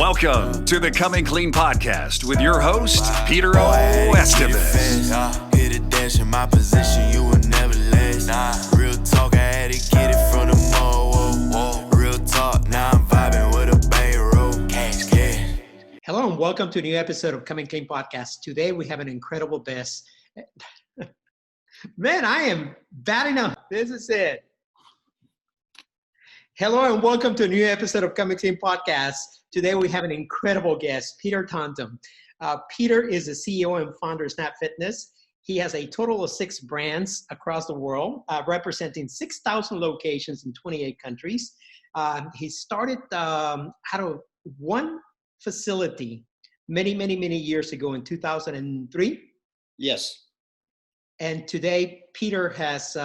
Welcome to the Coming Clean podcast with your host, Peter O. Estevez. Hit a dash in my position, you will never last. Real talk, I had to get it from the mall. Real talk, now I'm vibing with a bankroll. Cash. Hello and welcome to a new episode of Coming Clean podcast. Today we have an incredible guest. Man, I am batting up. This is it. Hello and welcome to a new episode of Coming Clean podcast. Today we have an incredible guest, Peter Taunton. Peter is the CEO and founder of Snap Fitness. He has a total of 6 brands across the world, representing 6,000 locations in 28 countries. He started out of one facility many years ago in 2003. Yes. And today Peter has,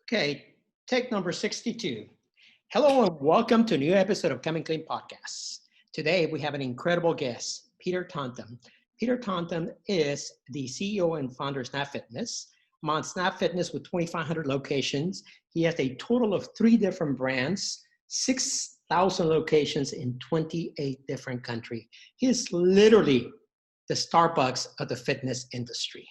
Okay, take number 62. Hello and welcome to a new episode of Coming Clean Podcast. Today we have an incredible guest, Peter Taunton. Peter Taunton is the CEO and founder of Snap Fitness. On Snap Fitness with 2,500 locations. He has a total of 3 different brands, 6,000 locations in 28 different countries. He is literally the Starbucks of the fitness industry.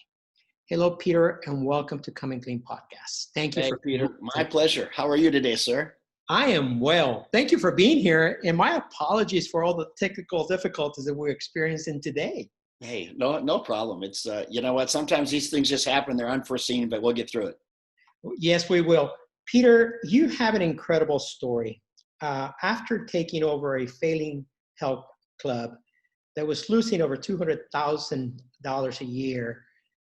Hello, Peter, and welcome to Coming Clean Podcast. Thank you. Hey, for Peter. My pleasure. How are you today, sir? I am well. Thank you for being here, and my apologies for all the technical difficulties that we're experiencing today. Hey, no problem. It's, you know what, sometimes these things just happen. They're unforeseen, but we'll get through it. Yes, we will. Peter, you have an incredible story. After taking over a failing health club that was losing over $200,000 a year,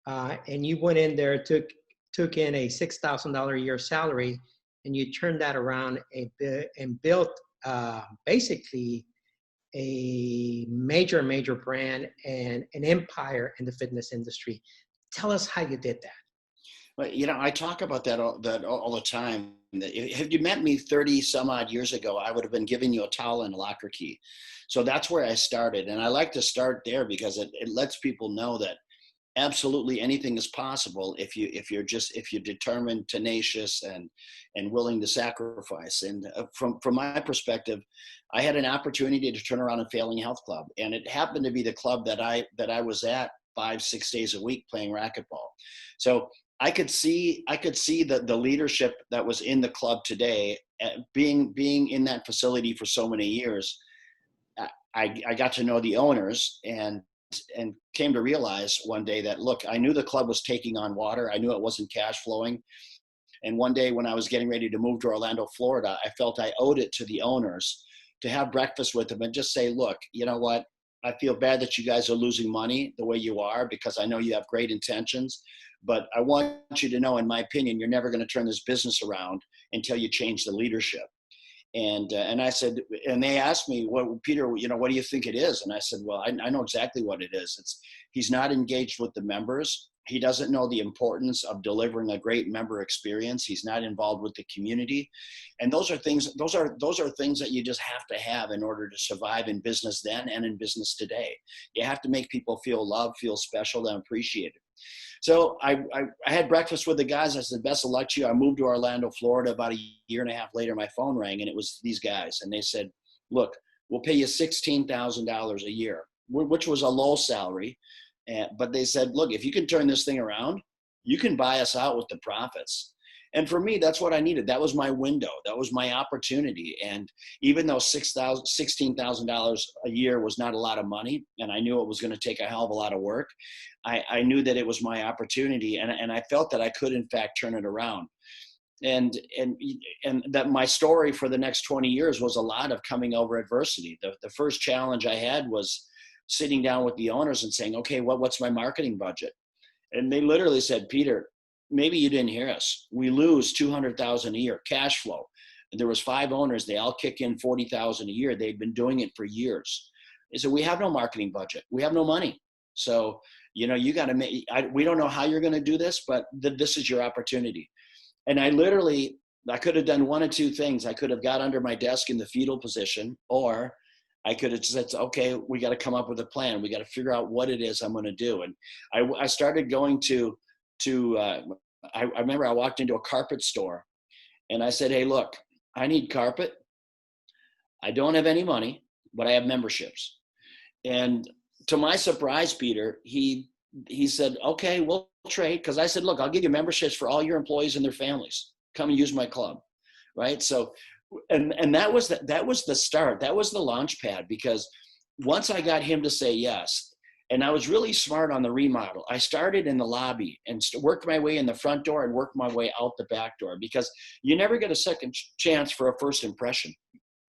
and you went in there, took in a $6,000 a year salary, and you turned that around and built basically a major brand and an empire in the fitness industry. Tell us how you did that. Well, you know, I talk about that all the time. Had you met me 30 some odd years ago, I would have been giving you a towel and a locker key. So that's where I started. And I like to start there because it lets people know that absolutely anything is possible if you're determined, tenacious, and willing to sacrifice. And from my perspective, I had an opportunity to turn around a failing health club, and it happened to be the club that I was at 5-6 days a week playing racquetball. So I could see the leadership that was in the club today, being in that facility for so many years. I got to know the owners and came to realize one day that, look, I knew the club was taking on water. I knew it wasn't cash flowing. And one day when I was getting ready to move to Orlando, Florida, I felt I owed it to the owners to have breakfast with them and just say, look, you know what? I feel bad that you guys are losing money the way you are, because I know you have great intentions, but I want you to know, in my opinion, you're never going to turn this business around until you change the leadership. And I said, and they asked me, well, Peter, you know, what do you think it is? And I said, well, I know exactly what it is. He's not engaged with the members. He doesn't know the importance of delivering a great member experience. He's not involved with the community. And those are things that you just have to have in order to survive in business then and in business today. You have to make people feel loved, feel special, and appreciated. So I had breakfast with the guys. I said, best of luck to you. I moved to Orlando, Florida. About a year and a half later, my phone rang, and it was these guys. And they said, look, we'll pay you $16,000 a year, which was a low salary. But they said, look, if you can turn this thing around, you can buy us out with the profits. And for me, that's what I needed. That was my window. That was my opportunity. And even though $16,000 a year was not a lot of money, and I knew it was going to take a hell of a lot of work, I knew that it was my opportunity, and I felt that I could, in fact, turn it around. And that my story for the next 20 years was a lot of coming over adversity. The first challenge I had was sitting down with the owners and saying, okay, what's my marketing budget? And they literally said, Peter, maybe you didn't hear us. We lose $200,000 a year cash flow. And there was 5 owners. They all kick in $40,000 a year. They'd been doing it for years. They said, we have no marketing budget. We have no money. So, you know, you got to make, we don't know how you're going to do this, but this is your opportunity. And I could have done one of two things. I could have got under my desk in the fetal position, or I could have said, okay, we got to come up with a plan. We got to figure out what it is I'm going to do. And I started going I remember I walked into a carpet store and I said, hey, look, I need carpet. I don't have any money, but I have memberships. And to my surprise, Peter, he said, okay, we'll trade. Because I said, look, I'll give you memberships for all your employees and their families. Come and use my club, right? So, and that was the start. That was the launch pad, because once I got him to say yes, and I was really smart on the remodel, I started in the lobby and worked my way in the front door and worked my way out the back door, because you never get a second chance for a first impression.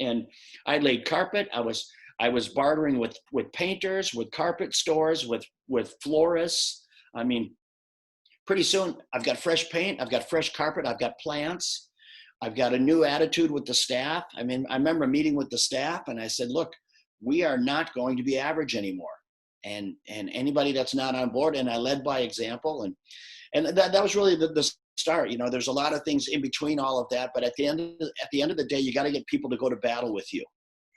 And I laid carpet. I was bartering with painters, with carpet stores, with florists. I mean, pretty soon I've got fresh paint, I've got fresh carpet, I've got plants, I've got a new attitude with the staff. I mean, I remember meeting with the staff and I said, look, we are not going to be average anymore. And anybody that's not on board, and I led by example. And that was really the start. You know, there's a lot of things in between all of that, but at the end of the day, you got to get people to go to battle with you.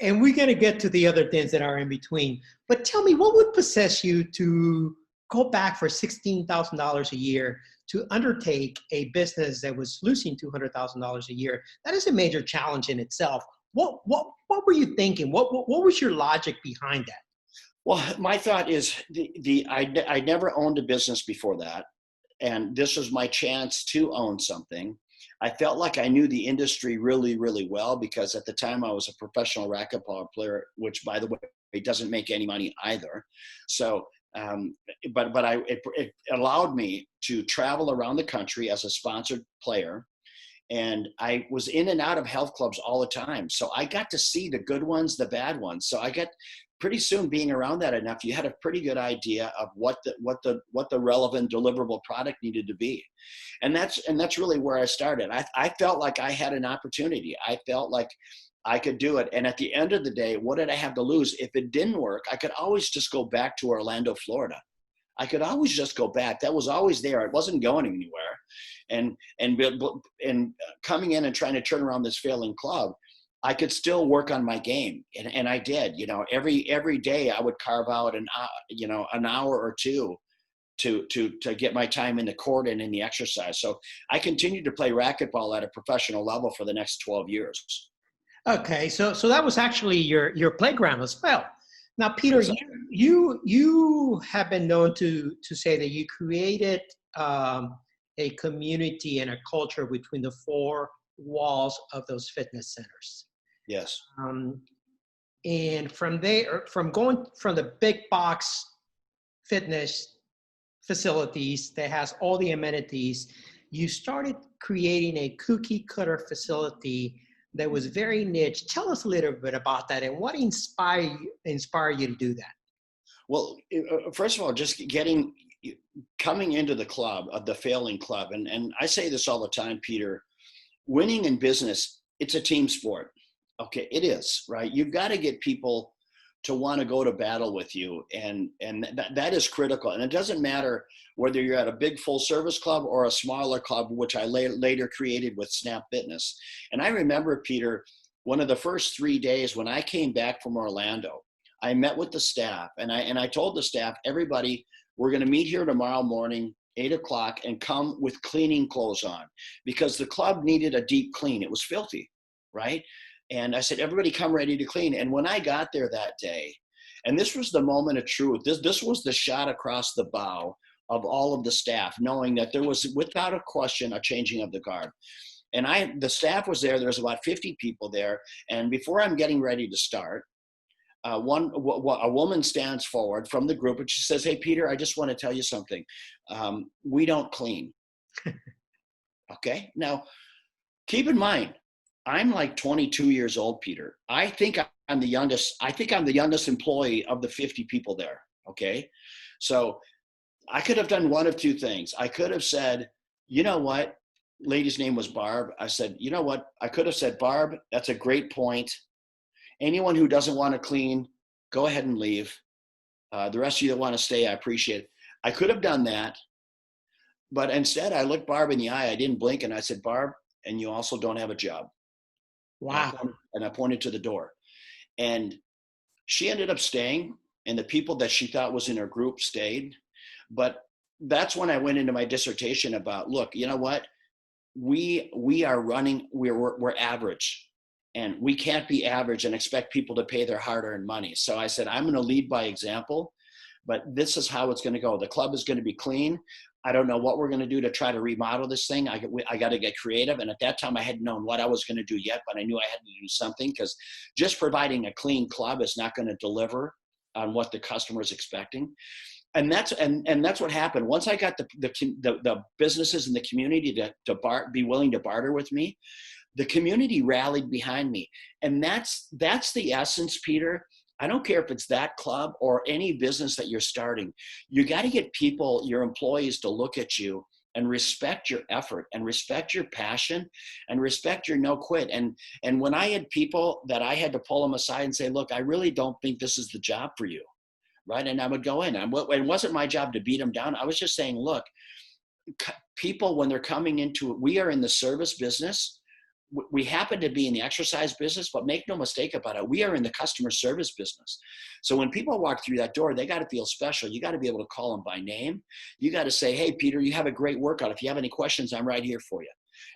And we're going to get to the other things that are in between. But tell me, what would possess you to go back for $16,000 a year to undertake a business that was losing $200,000 a year? That is a major challenge in itself. What were you thinking? What was your logic behind that? Well, my thought is I never owned a business before that. And this was my chance to own something. I felt like I knew the industry really, really well, because at the time I was a professional racquetball player, which, by the way, it doesn't make any money either. So, but it allowed me to travel around the country as a sponsored player. And I was in and out of health clubs all the time. So I got to see the good ones, the bad ones. So I got pretty soon, being around that enough, you had a pretty good idea of what the relevant deliverable product needed to be. And that's really where I started. I felt like I had an opportunity. I felt like I could do it. And at the end of the day, what did I have to lose? If it didn't work, I could always just go back to Orlando, Florida. I could always just go back. That was always there. It wasn't going anywhere. And coming in and trying to turn around this failing club, I could still work on my game. And I did. You know, every day I would carve out an hour or two to get my time in the court and in the exercise. So I continued to play racquetball at a professional level for the next 12 years. Okay, so that was actually your playground as well. Now, Peter, Exactly. you have been known to say that you created a community and a culture between the four walls of those fitness centers. Yes. And from there, from going from the big box fitness facilities that has all the amenities, you started creating a cookie cutter facility that was very niche. Tell us a little bit about that and what inspired you to do that. Well, first of all, just coming into the club, of the failing club, and I say this all the time, Peter, winning in business, it's a team sport. Okay, it is, right? You've got to get people to want to go to battle with you, and that is critical. And it doesn't matter whether you're at a big full service club or a smaller club, which I later created with Snap Fitness. And I remember, Peter, one of the first 3 days when I came back from Orlando, I met with the staff, and I told the staff, everybody, we're going to meet here tomorrow morning, 8 o'clock, and come with cleaning clothes on, because the club needed a deep clean. It was filthy, right? And I said, everybody come ready to clean. And when I got there that day, and this was the moment of truth, this was the shot across the bow of all of the staff, knowing that there was, without a question, a changing of the guard. And the staff was there. There was about 50 people there. And before I'm getting ready to start, a woman stands forward from the group and she says, hey, Peter, I just want to tell you something. We don't clean. Okay. Now, keep in mind, I'm like 22 years old, Peter. I think I'm the youngest. I think I'm the youngest employee of the 50 people there. Okay. So I could have done one of two things. I could have said, you know what? Lady's name was Barb. I said, you know what? I could have said, Barb, that's a great point. Anyone who doesn't want to clean, go ahead and leave. The rest of you that want to stay, I appreciate it. I could have done that. But instead, I looked Barb in the eye. I didn't blink, and I said, Barb, and you also don't have a job. Wow. And I pointed to the door. And she ended up staying, and the people that she thought was in her group stayed. But that's when I went into my dissertation about, look, you know what? We're average, and we can't be average and expect people to pay their hard-earned money. So I said, I'm going to lead by example, but this is how it's going to go. The club is going to be clean. I don't know what we're going to do to try to remodel this thing. I got to get creative. And at that time, I hadn't known what I was going to do yet, but I knew I had to do something, because just providing a clean club is not going to deliver on what the customer is expecting. And that's what happened. Once I got the businesses in the community to be willing to barter with me, the community rallied behind me. And that's the essence, Peter. I don't care if it's that club or any business that you're starting. You got to get people, your employees, to look at you and respect your effort and respect your passion and respect your no quit. And when I had people that I had to pull them aside and say, look, I really don't think this is the job for you, right? And I would go in. It wasn't my job to beat them down. I was just saying, look, people, when they're coming into it, we are in the service business. We happen to be in the exercise business, but make no mistake about it, we are in the customer service business. So when people walk through that door, they got to feel special. You got to be able to call them by name. You got to say, hey, Peter, you have a great workout. If you have any questions, I'm right here for you.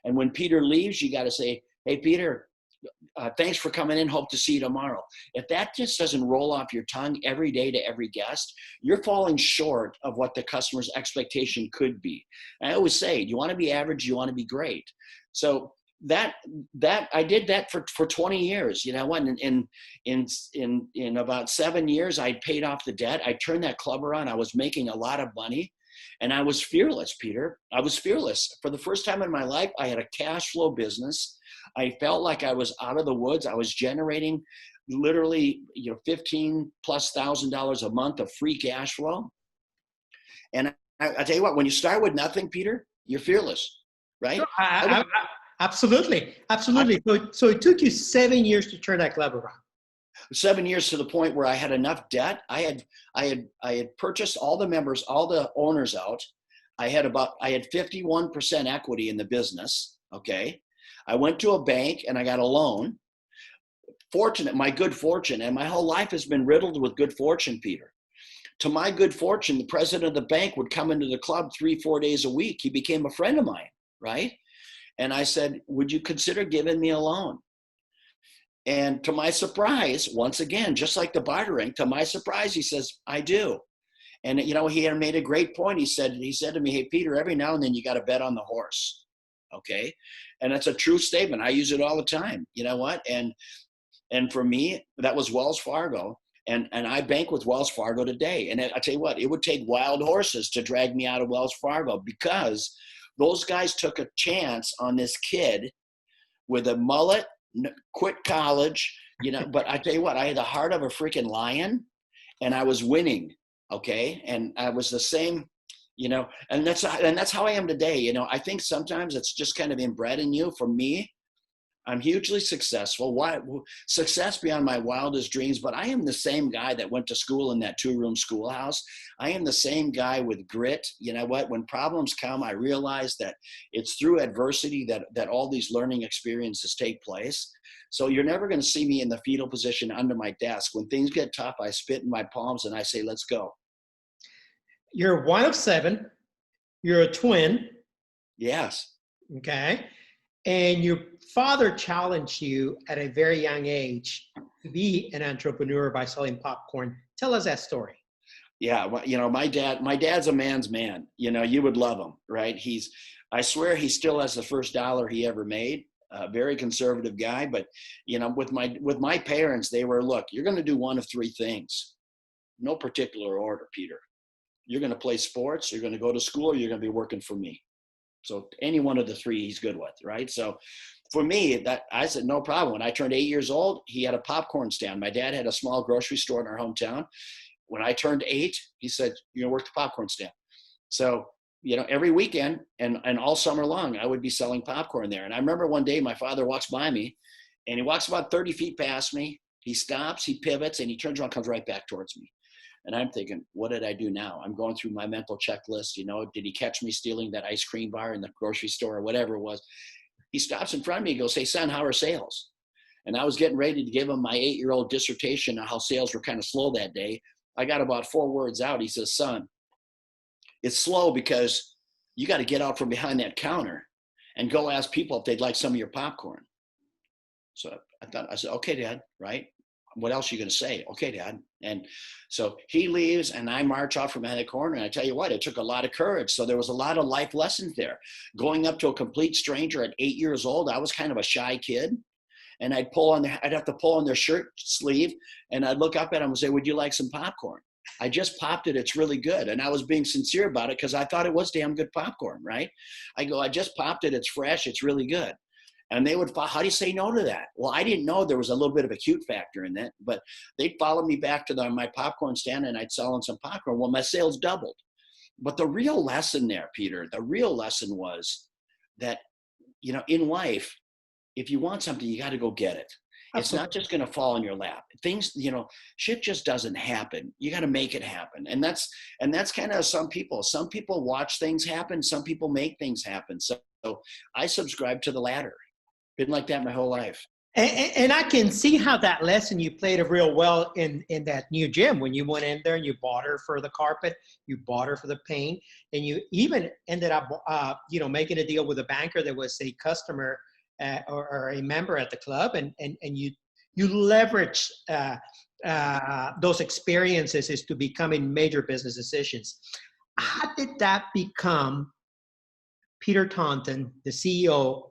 And when Peter leaves, you got to say, hey, Peter, thanks for coming in. Hope to see you tomorrow. If that just doesn't roll off your tongue every day to every guest, you're falling short of what the customer's expectation could be. And I always say, do you want to be average? You want to be great. So that I did that for 20 years. You know what? In about 7 years, I paid off the debt. I turned that club around. I was making a lot of money, and I was fearless, Peter. I was fearless. For the first time in my life, I had a cash flow business. I felt like I was out of the woods. I was generating literally, $15,000+ a month of free cash flow. And I tell you what, when you start with nothing, Peter, you're fearless, right? No, absolutely. So it took you 7 years to turn that club around. 7 years, to the point where I had enough debt. I had purchased all the members, all the owners out. I had 51% equity in the business. Okay. I went to a bank and I got a loan. My good fortune, and my whole life has been riddled with good fortune, Peter. To my good fortune, the president of the bank would come into the club 3-4 days a week. He became a friend of mine, right? And I said, would you consider giving me a loan? And to my surprise, once again, just like the bartering, to my surprise, he says, I do. And, he had made a great point. He said to me, hey, Peter, every now and then you got to bet on the horse. Okay. And that's a true statement. I use it all the time. You know what? And for me, that was Wells Fargo. And I bank with Wells Fargo today. And I tell you what, it would take wild horses to drag me out of Wells Fargo, because those guys took a chance on this kid with a mullet, quit college, but I tell you what, I had the heart of a freaking lion, and I was winning. Okay. And I was the same, and that's how I am today. I think sometimes it's just kind of inbred in you. For me, I'm hugely successful. Success beyond my wildest dreams, but I am the same guy that went to school in that 2-room schoolhouse. I am the same guy with grit. You know what? When problems come, I realize that it's through adversity that all these learning experiences take place. So you're never going to see me in the fetal position under my desk. When things get tough, I spit in my palms and I say, let's go. You're one of 7. You're a twin. Yes. Okay. And your father challenged you at a very young age to be an entrepreneur by selling popcorn. Tell us that story. Yeah. Well, my dad's a man's man. You would love him, right? I swear he still has the first dollar he ever made. A very conservative guy. But, with my parents, they were, look, you're going to do one of 3 things. No particular order, Peter. You're going to play sports, you're going to go to school, or you're going to be working for me. So any one of the 3 he's good with, right? So for me, I said, no problem. When I turned 8 years old, he had a popcorn stand. My dad had a small grocery store in our hometown. When I turned 8, he said, you're going to work the popcorn stand. So, every weekend and all summer long, I would be selling popcorn there. And I remember one day my father walks by me, and he walks about 30 feet past me. He stops, he pivots, and he turns around, comes right back towards me. And I'm thinking, what did I do now? I'm going through my mental checklist. Did he catch me stealing that ice cream bar in the grocery store or whatever it was? He stops in front of me and goes, "Hey, son, how are sales?" And I was getting ready to give him my 8-year-old dissertation on how sales were kind of slow that day. I got about 4 words out. He says, "Son, it's slow because you got to get out from behind that counter and go ask people if they'd like some of your popcorn." So I said, "Okay, Dad," right? What else are you going to say? "Okay, Dad." And so he leaves and I march out from behind the corner. And I tell you what, it took a lot of courage. So there was a lot of life lessons there. Going up to a complete stranger at 8 years old, I was kind of a shy kid. And I'd have to pull on their shirt sleeve and I'd look up at them and say, "Would you like some popcorn? I just popped it. It's really good." And I was being sincere about it because I thought it was damn good popcorn, right? I go, "I just popped it. It's fresh. It's really good." And they would, "How do you say no to that?" Well, I didn't know there was a little bit of a cute factor in that, but they'd follow me back to my popcorn stand and I'd sell them some popcorn. Well, my sales doubled. But the real lesson there, Peter, the real lesson was that, in life, if you want something, you got to go get it. It's not just going to fall in your lap. Things, shit just doesn't happen. You got to make it happen. And that's kind of some people. Some people watch things happen. Some people make things happen. So I subscribe to the latter. Been like that my whole life. And I can see how that lesson you played it real well in that new gym when you went in there and you bought her for the carpet, you bought her for the paint, and you even ended up, making a deal with a banker that was a customer or a member at the club, and you leverage those experiences to becoming major business decisions. How did that become Peter Taunton, the CEO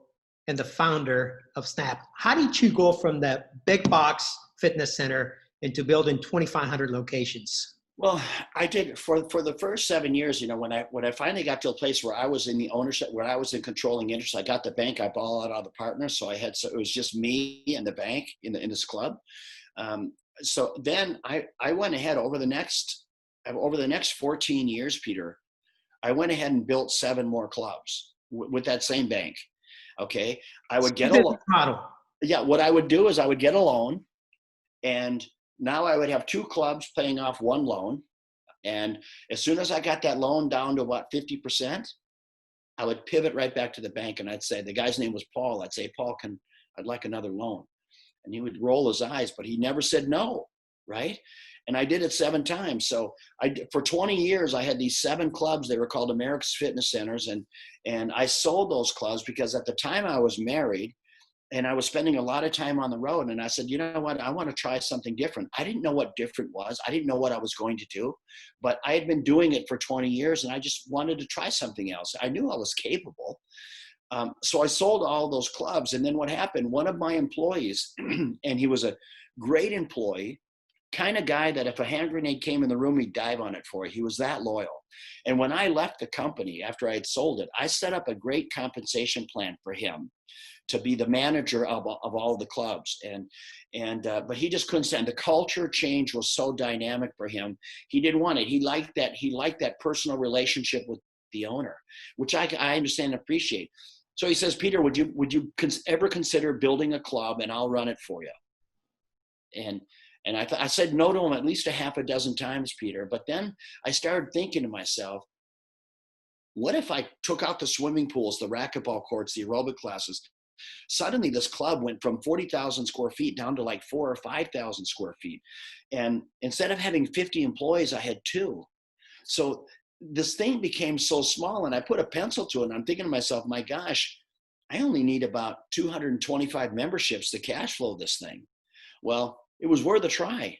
and the founder of Snap? How did you go from that big box fitness center into building 2,500 locations? Well, I did for the first 7 years. When I finally got to a place where I was in the ownership, where I was in controlling interest, I got the bank. I bought out all the partners, so it was just me and the bank in this club. So then I went ahead over the next 14 years, Peter. I went ahead and built 7 more clubs with that same bank. Okay, I would get a loan. Yeah, what I would do is I would get a loan, and now I would have 2 clubs paying off 1 loan. And as soon as I got that loan down to about 50%, I would pivot right back to the bank and I'd say, the guy's name was Paul. I'd say, "Paul, I'd like another loan." And he would roll his eyes, but he never said no, right? And I did it 7 times. So for 20 years, I had these 7 clubs. They were called America's Fitness Centers. And I sold those clubs because at the time I was married and I was spending a lot of time on the road. And I said, "You know what? I want to try something different." I didn't know what different was. I didn't know what I was going to do, but I had been doing it for 20 years and I just wanted to try something else. I knew I was capable. So I sold all those clubs. And then what happened, one of my employees, and he was a great employee, kind of guy that if a hand grenade came in the room, he'd dive on it for you. He was that loyal. And when I left the company after I had sold it, I set up a great compensation plan for him to be the manager of all the clubs. But he just couldn't stand. The culture change was so dynamic for him. He didn't want it. He liked that personal relationship with the owner, which I understand and appreciate. So he says, "Peter, would you ever consider building a club and I'll run it for you?" And I said no to him at least a half a dozen times, Peter. But then I started thinking to myself, what if I took out the swimming pools, the racquetball courts, the aerobic classes? Suddenly this club went from 40,000 square feet down to like 4,000 or 5,000 square feet. And instead of having 50 employees, I had 2. So this thing became so small, and I put a pencil to it, and I'm thinking to myself, my gosh, I only need about 225 memberships to cash flow this thing. Well, it was worth a try.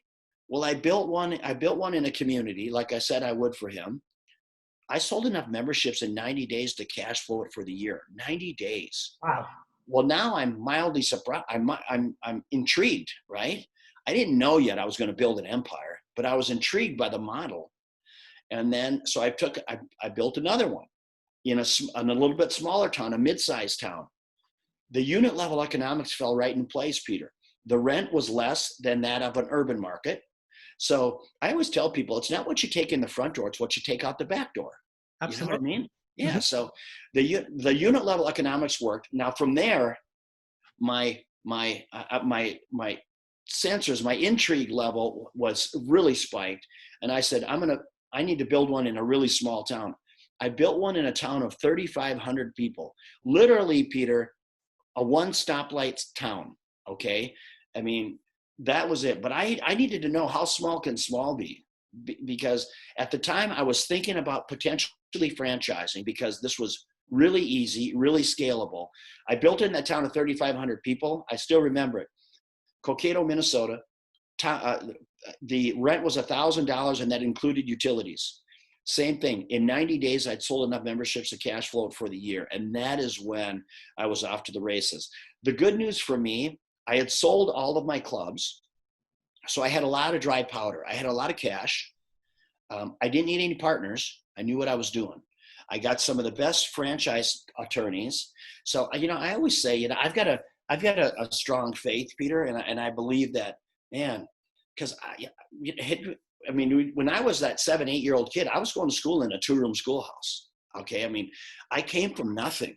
Well, I built one in a community, like I said I would for him. I sold enough memberships in 90 days to cash flow it for the year. 90 days. Wow. Well, now I'm mildly surprised. I'm intrigued, right? I didn't know yet I was going to build an empire, but I was intrigued by the model. And then, so I built another one in a little bit smaller town, a mid-sized town. The unit level economics fell right in place, Peter. The rent was less than that of an urban market. So I always tell people, it's not what you take in the front door, it's what you take out the back door. Absolutely. You know what I mean? Yeah. So the unit level economics worked. Now from there, my sensors, my intrigue level was really spiked. And I said, I need to build one in a really small town. I built one in a town of 3,500 people, literally, Peter, a one stoplight town. Okay. I mean, that was it. But I needed to know, how small can small be? Because at the time I was thinking about potentially franchising, because this was really easy, really scalable. I built it in that town of 3,500 people. I still remember it. Cokato, Minnesota. The rent was $1,000, and that included utilities. Same thing. In 90 days, I'd sold enough memberships to cash flow for the year. And that is when I was off to the races. The good news for me, I had sold all of my clubs. So I had a lot of dry powder. I had a lot of cash. I didn't need any partners. I knew what I was doing. I got some of the best franchise attorneys. So, I always say, I've got a strong faith, Peter. And I believe that, man, because when I was that 7-8-year-old kid, I was going to school in a 2-room schoolhouse. Okay. I mean, I came from nothing.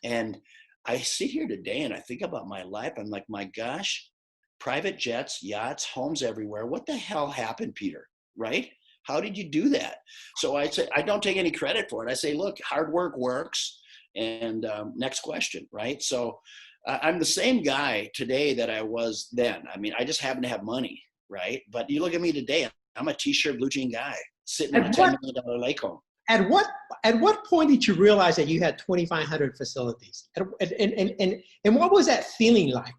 And I sit here today and I think about my life. I'm like, my gosh, private jets, yachts, homes everywhere. What the hell happened, Peter? Right? How did you do that? So I say, I don't take any credit for it. I say, look, hard work works. And next question, right? So I'm the same guy today that I was then. I mean, I just happen to have money, right? But you look at me today, I'm a t-shirt, blue jean guy sitting in a $10 million lake home. At what point did you realize that you had 2,500 facilities? And what was that feeling like?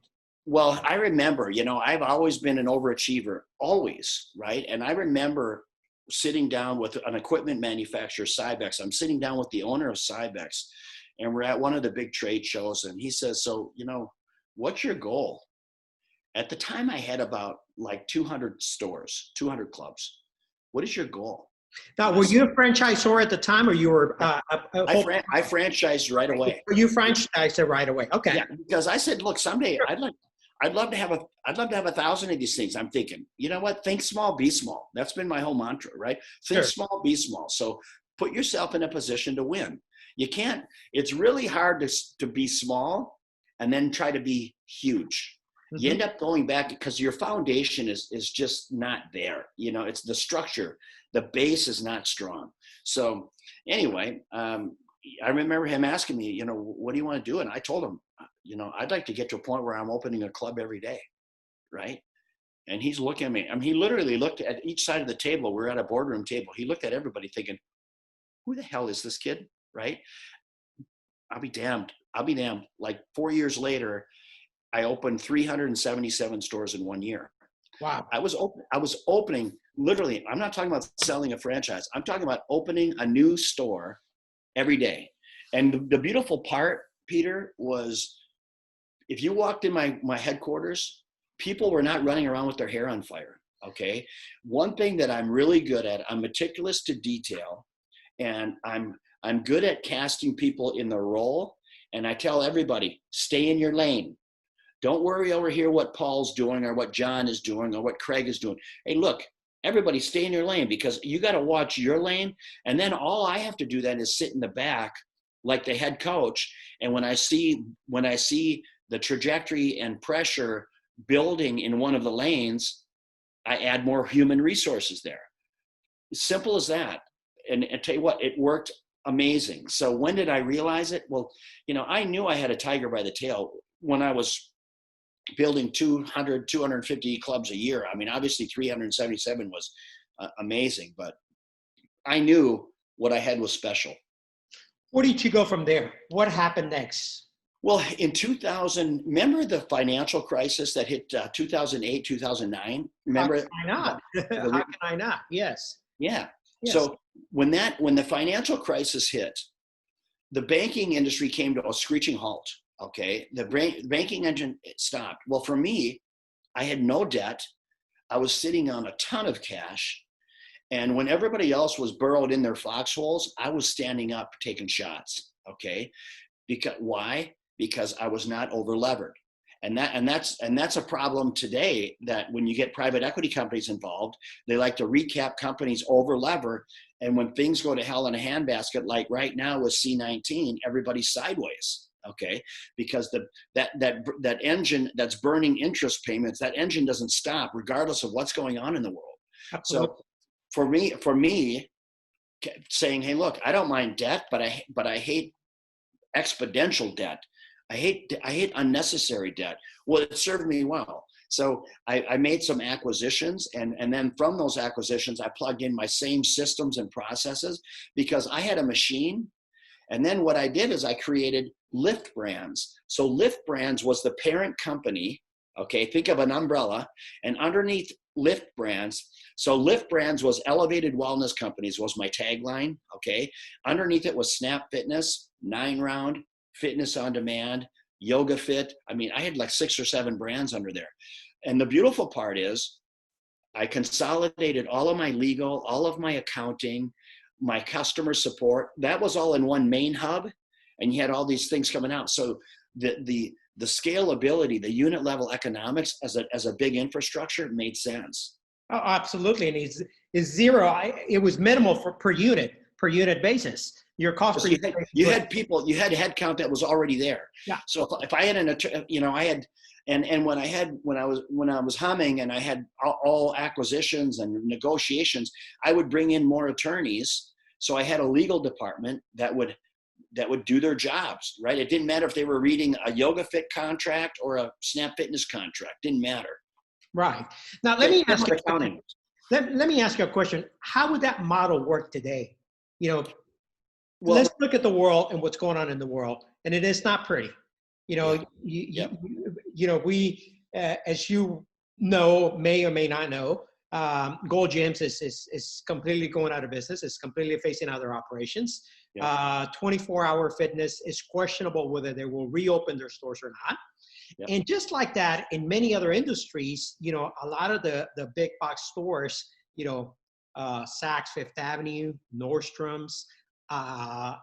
Well, I remember, I've always been an overachiever, always, right? And I remember sitting down with an equipment manufacturer, Cybex. I'm sitting down with the owner of Cybex, and we're at one of the big trade shows. And he says, so, what's your goal? At the time, I had about like 200 stores, 200 clubs. What is your goal? Now, were you a franchisor at the time, or you were? I franchised right away. You franchised it right away. Okay. Yeah, because I said, look, someday I'd love to have 1,000 of these things. I'm thinking, you know what? Think small, be small. That's been my whole mantra, right? Think small, be small. So put yourself in a position to win. You can't. It's really hard to be small and then try to be huge. You end up going back because your foundation is just not there. It's the structure. The base is not strong. So anyway, I remember him asking me, what do you want to do? And I told him, I'd like to get to a point where I'm opening a club every day. Right. And he's looking at me. I mean, he literally looked at each side of the table. We're at a boardroom table. He looked at everybody thinking, who the hell is this kid? Right. I'll be damned. Like 4 years later, I opened 377 stores in 1 year. Wow. I was opening, literally, I'm not talking about selling a franchise. I'm talking about opening a new store every day. And the beautiful part, Peter, was if you walked in my headquarters, people were not running around with their hair on fire. Okay. One thing that I'm really good at, I'm meticulous to detail, and I'm good at casting people in the role. And I tell everybody, stay in your lane. Don't worry over here what Paul's doing or what John is doing or what Craig is doing. Hey, look, everybody stay in your lane, because you got to watch your lane. And then all I have to do then is sit in the back like the head coach. And when I see the trajectory and pressure building in one of the lanes, I add more human resources there. Simple as that. And tell you what, it worked amazing. So when did I realize it? Well, I knew I had a tiger by the tail when I was building 200, 250 clubs a year. I mean, obviously 377 was amazing, but I knew what I had was special. Where did you go from there? What happened next? Well, in 2000, remember the financial crisis that hit 2008, 2009? Remember? How can I not? How can I not? Yes. Yeah. Yes. So when the financial crisis hit, the banking industry came to a screeching halt. Okay. The banking engine stopped. Well, for me, I had no debt. I was sitting on a ton of cash. And when everybody else was burrowed in their foxholes, I was standing up, taking shots. Okay. Why? Because I was not over levered. And that's a problem today, that when you get private equity companies involved, they like to recap companies over lever. And when things go to hell in a handbasket, like right now with C19, everybody's sideways. Okay, because that engine that's burning interest payments, that engine doesn't stop regardless of what's going on in the world. Absolutely. So for me, saying, hey, look, I don't mind debt, but I hate exponential debt. I hate unnecessary debt. Well, it served me well. So I made some acquisitions, and then from those acquisitions, I plugged in my same systems and processes because I had a machine. And then what I did is I created Lift Brands. So Lift Brands was the parent company. Okay, think of an umbrella, and underneath Lift Brands. So Lift Brands was Elevated Wellness Companies was my tagline. Okay, underneath it was Snap Fitness, 9 Round, Fitness on Demand, Yoga Fit. I mean, I had like 6 or 7 brands under there. And the beautiful part is I consolidated all of my legal, all of my accounting, my customer support. That was all in one main hub, and you had all these things coming out. So the scalability, the unit level economics as a big infrastructure made sense. Oh, absolutely. And is zero. It was minimal per unit basis. Your cost So per you had people, you had headcount that was already there. Yeah. So if I had I had, and when I was humming and I had all acquisitions and negotiations, I would bring in more attorneys. So I had a legal department that would do their jobs, right? It didn't matter if they were reading a Yoga Fit contract or a Snap Fitness contract. Didn't matter. Right. Now, let me ask you accounting. let me ask you a question. How would that model work today? Well, Let's look at the world and what's going on in the world, and it is not pretty. We, as you know, may or may not know, Gold Gyms is completely going out of business. It's completely facing other operations. 24-hour fitness is questionable whether they will reopen their stores or not. Yep. And just like that, in many other industries, a lot of the big box stores, Saks, Fifth Avenue, Nordstrom's, all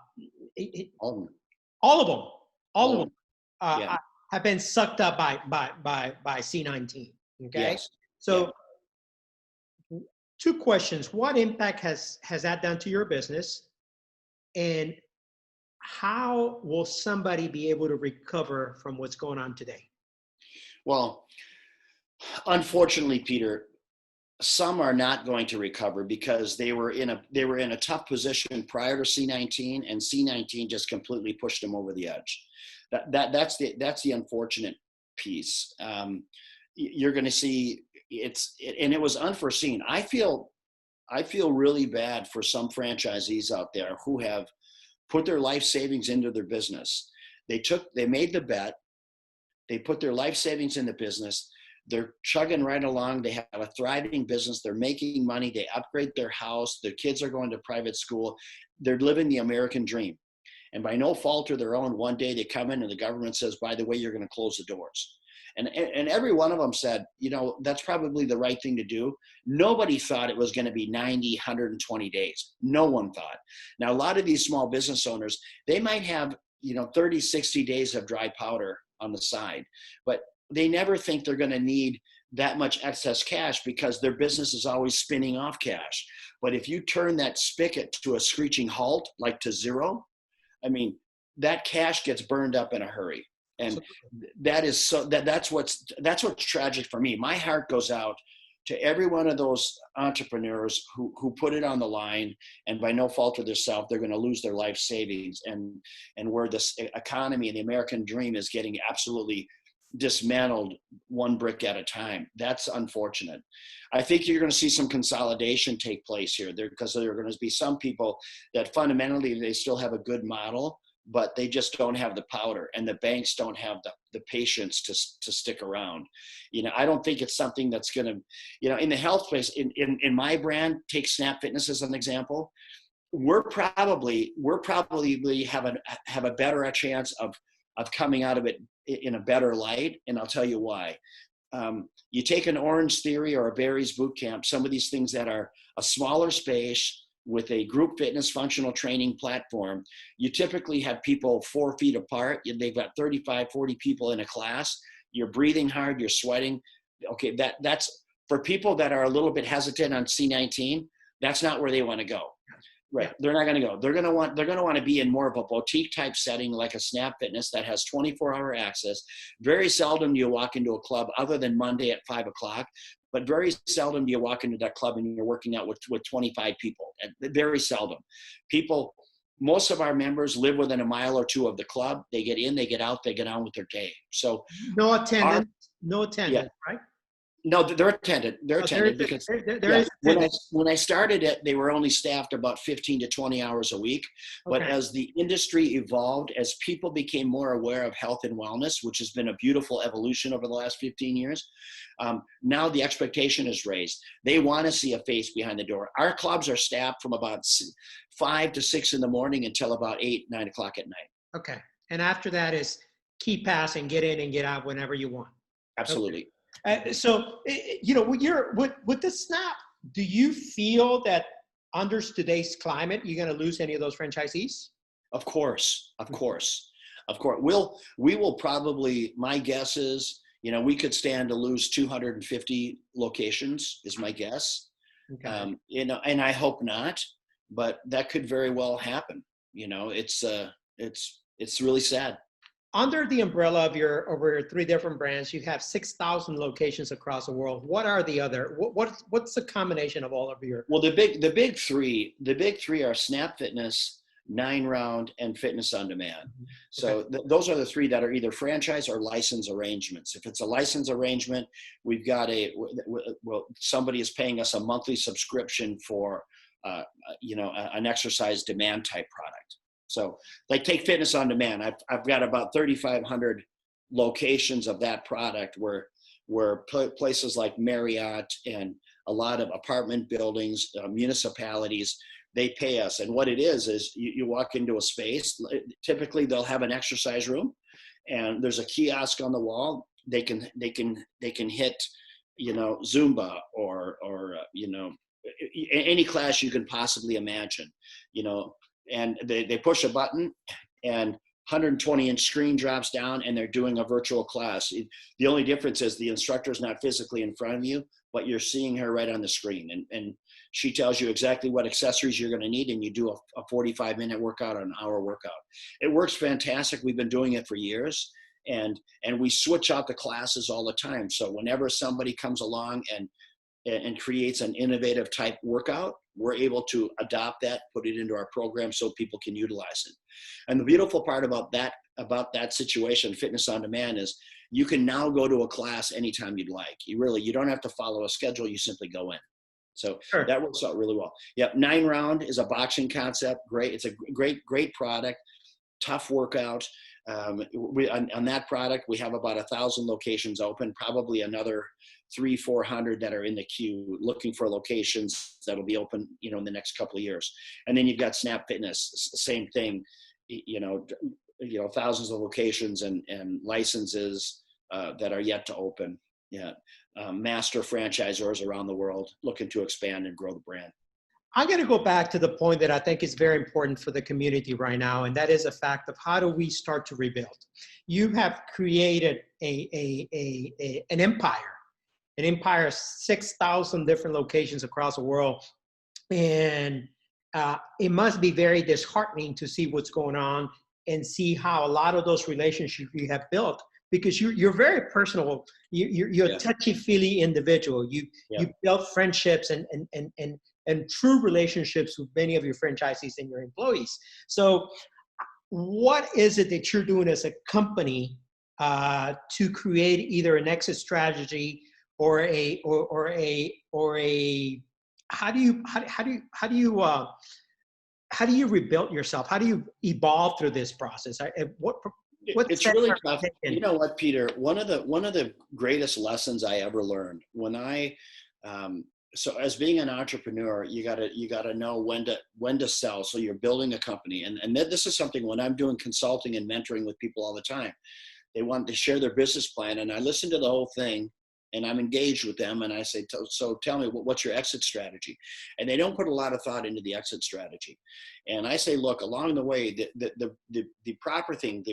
of them have been sucked up by C-19. Okay, yes. So 2 questions: what impact has that done to your business, and how will somebody be able to recover from what's going on today? Well, unfortunately, Peter, some are not going to recover because they were in a tough position prior to C-19, and C-19 just completely pushed them over the edge. That's the unfortunate piece. You're going to see and it was unforeseen. I feel really bad for some franchisees out there who have put their life savings into their business. They made the bet. They put their life savings in the business. They're chugging right along. They have a thriving business. They're making money. They upgrade their house. Their kids are going to private school. They're living the American dream. And by no fault of their own, one day they come in and the government says, by the way, you're going to close the doors. And every one of them said, that's probably the right thing to do. Nobody thought it was going to be 90, 120 days. No one thought. Now, a lot of these small business owners, they might have, 30, 60 days of dry powder on the side, but they never think they're going to need that much excess cash because their business is always spinning off cash. But if you turn that spigot to a screeching halt, like to zero, that cash gets burned up in a hurry. And that's what's tragic for me. My heart goes out to every one of those entrepreneurs who put it on the line, and by no fault of themselves, they're going to lose their life savings, and where this economy and the American dream is getting absolutely dismantled one brick at a time. That's unfortunate. I think you're going to see some consolidation take place here because there are going to be some people that fundamentally they still have a good model, but they just don't have the powder, and the banks don't have the patience to stick around. I don't think it's something that's going to, in the health place, in my brand, take Snap Fitness as an example. We're probably have a better chance of coming out of it in a better light. And I'll tell you why. You take an Orange Theory or a Barry's Boot Camp, some of these things that are a smaller space with a group fitness functional training platform, you typically have people 4 feet apart. They've got 35, 40 people in a class. You're breathing hard, you're sweating. Okay, that's for people that are a little bit hesitant on C-19, that's not where they want to go. Right. Yeah. They're not going to go. They're going to want to be in more of a boutique type setting, like a Snap Fitness that has 24-hour access. Very seldom do you walk into a club other than Monday at 5:00, but very seldom do you walk into that club and you're working out with 25 people. Very seldom. Most of our members live within a mile or two of the club. They get in, they get out, they get on with their day. So No attendance, right? no, they're attended. They're Oh, attended because there is when attendance. I started it, they were only staffed about 15 to 20 hours a week. But Okay. as the industry evolved, as people became more aware of health and wellness, which has been a beautiful evolution over the last 15 years, now the expectation is raised. They want to see a face behind the door. Our clubs are staffed from about 5 to 6 in the morning until about 8, 9 o'clock at night. Okay. And after that is key pass and get in and get out whenever you want. Absolutely. So, with the Snap, do you feel that under today's climate, you're going to lose any of those franchisees? Of course. We will probably, my guess is, we could stand to lose 250 locations is my guess. Okay. And I hope not, but that could very well happen. It's really sad. Under the umbrella of your 3 different brands, you have 6,000 locations across the world. What are the other? What's the combination of all of your? Well, the big three are Snap Fitness, 9 Round, and Fitness on Demand. So those are the 3 that are either franchise or license arrangements. If it's a license arrangement, we've got somebody is paying us a monthly subscription for an exercise demand type product. So like take Fitness on Demand. I've got about 3,500 locations of that product where places like Marriott and a lot of apartment buildings, municipalities, they pay us. And what it is you walk into a space, typically they'll have an exercise room and there's a kiosk on the wall. They can hit, Zumba or any class you can possibly imagine, and they push a button and 120-inch screen drops down and they're doing a virtual class. The only difference is the instructor is not physically in front of you, but you're seeing her right on the screen. And she tells you exactly what accessories you're going to need, and you do a 45-minute workout or an hour workout. It works fantastic. We've been doing it for years, and we switch out the classes all the time. So whenever somebody comes along and creates an innovative type workout, we're able to adopt that, put it into our program so people can utilize it. And the beautiful part about that situation, Fitness on Demand, is you can now go to a class anytime you'd like. You don't have to follow a schedule. You simply go in. So Sure. That works out really well. Yep. 9 Round is a boxing concept. Great. It's a great product, tough workout. On that product, we have about 1,000 locations open, probably another 300-400 that are in the queue looking for locations that'll be open, in the next couple of years. And then you've got Snap Fitness, same thing, thousands of locations and licenses that are yet to open. Yeah. Master franchisors around the world looking to expand and grow the brand. I'm going to go back to the point that I think is very important for the community right now, and that is a fact of how do we start to rebuild. You have created an empire of 6,000 different locations across the world, and it must be very disheartening to see what's going on and see how a lot of those relationships you have built, because you're very personal. You're a touchy-feely individual. You build friendships and true relationships with many of your franchisees and your employees. So what is it that you're doing as a company to create either an exit strategy or how do you rebuild yourself? How do you evolve through this process? It's really tough. You know what, Peter? One of the greatest lessons I ever learned so as being an entrepreneur, you gotta know when to sell. So you're building a company, and this is something when I'm doing consulting and mentoring with people all the time, they want to share their business plan, and I listen to the whole thing, and I'm engaged with them, and I say, so tell me what's your exit strategy? And they don't put a lot of thought into the exit strategy. And I say, look, along the way, the proper thing,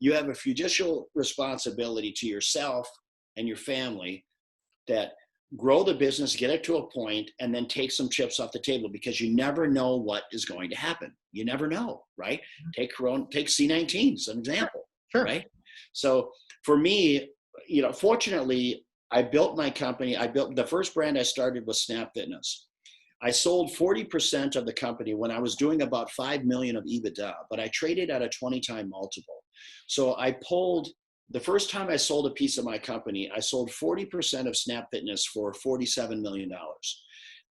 you have a fiducial responsibility to yourself and your family that grow the business, get it to a point, and then take some chips off the table, because you never know what is going to happen. You never know, right? Take C19 as an example, Sure. right? So for me, fortunately, I built my company. The first brand I started was Snap Fitness. I sold 40% of the company when I was doing about 5 million of EBITDA, but I traded at a 20-time multiple. So the first time I sold a piece of my company, I sold 40% of Snap Fitness for $47 million.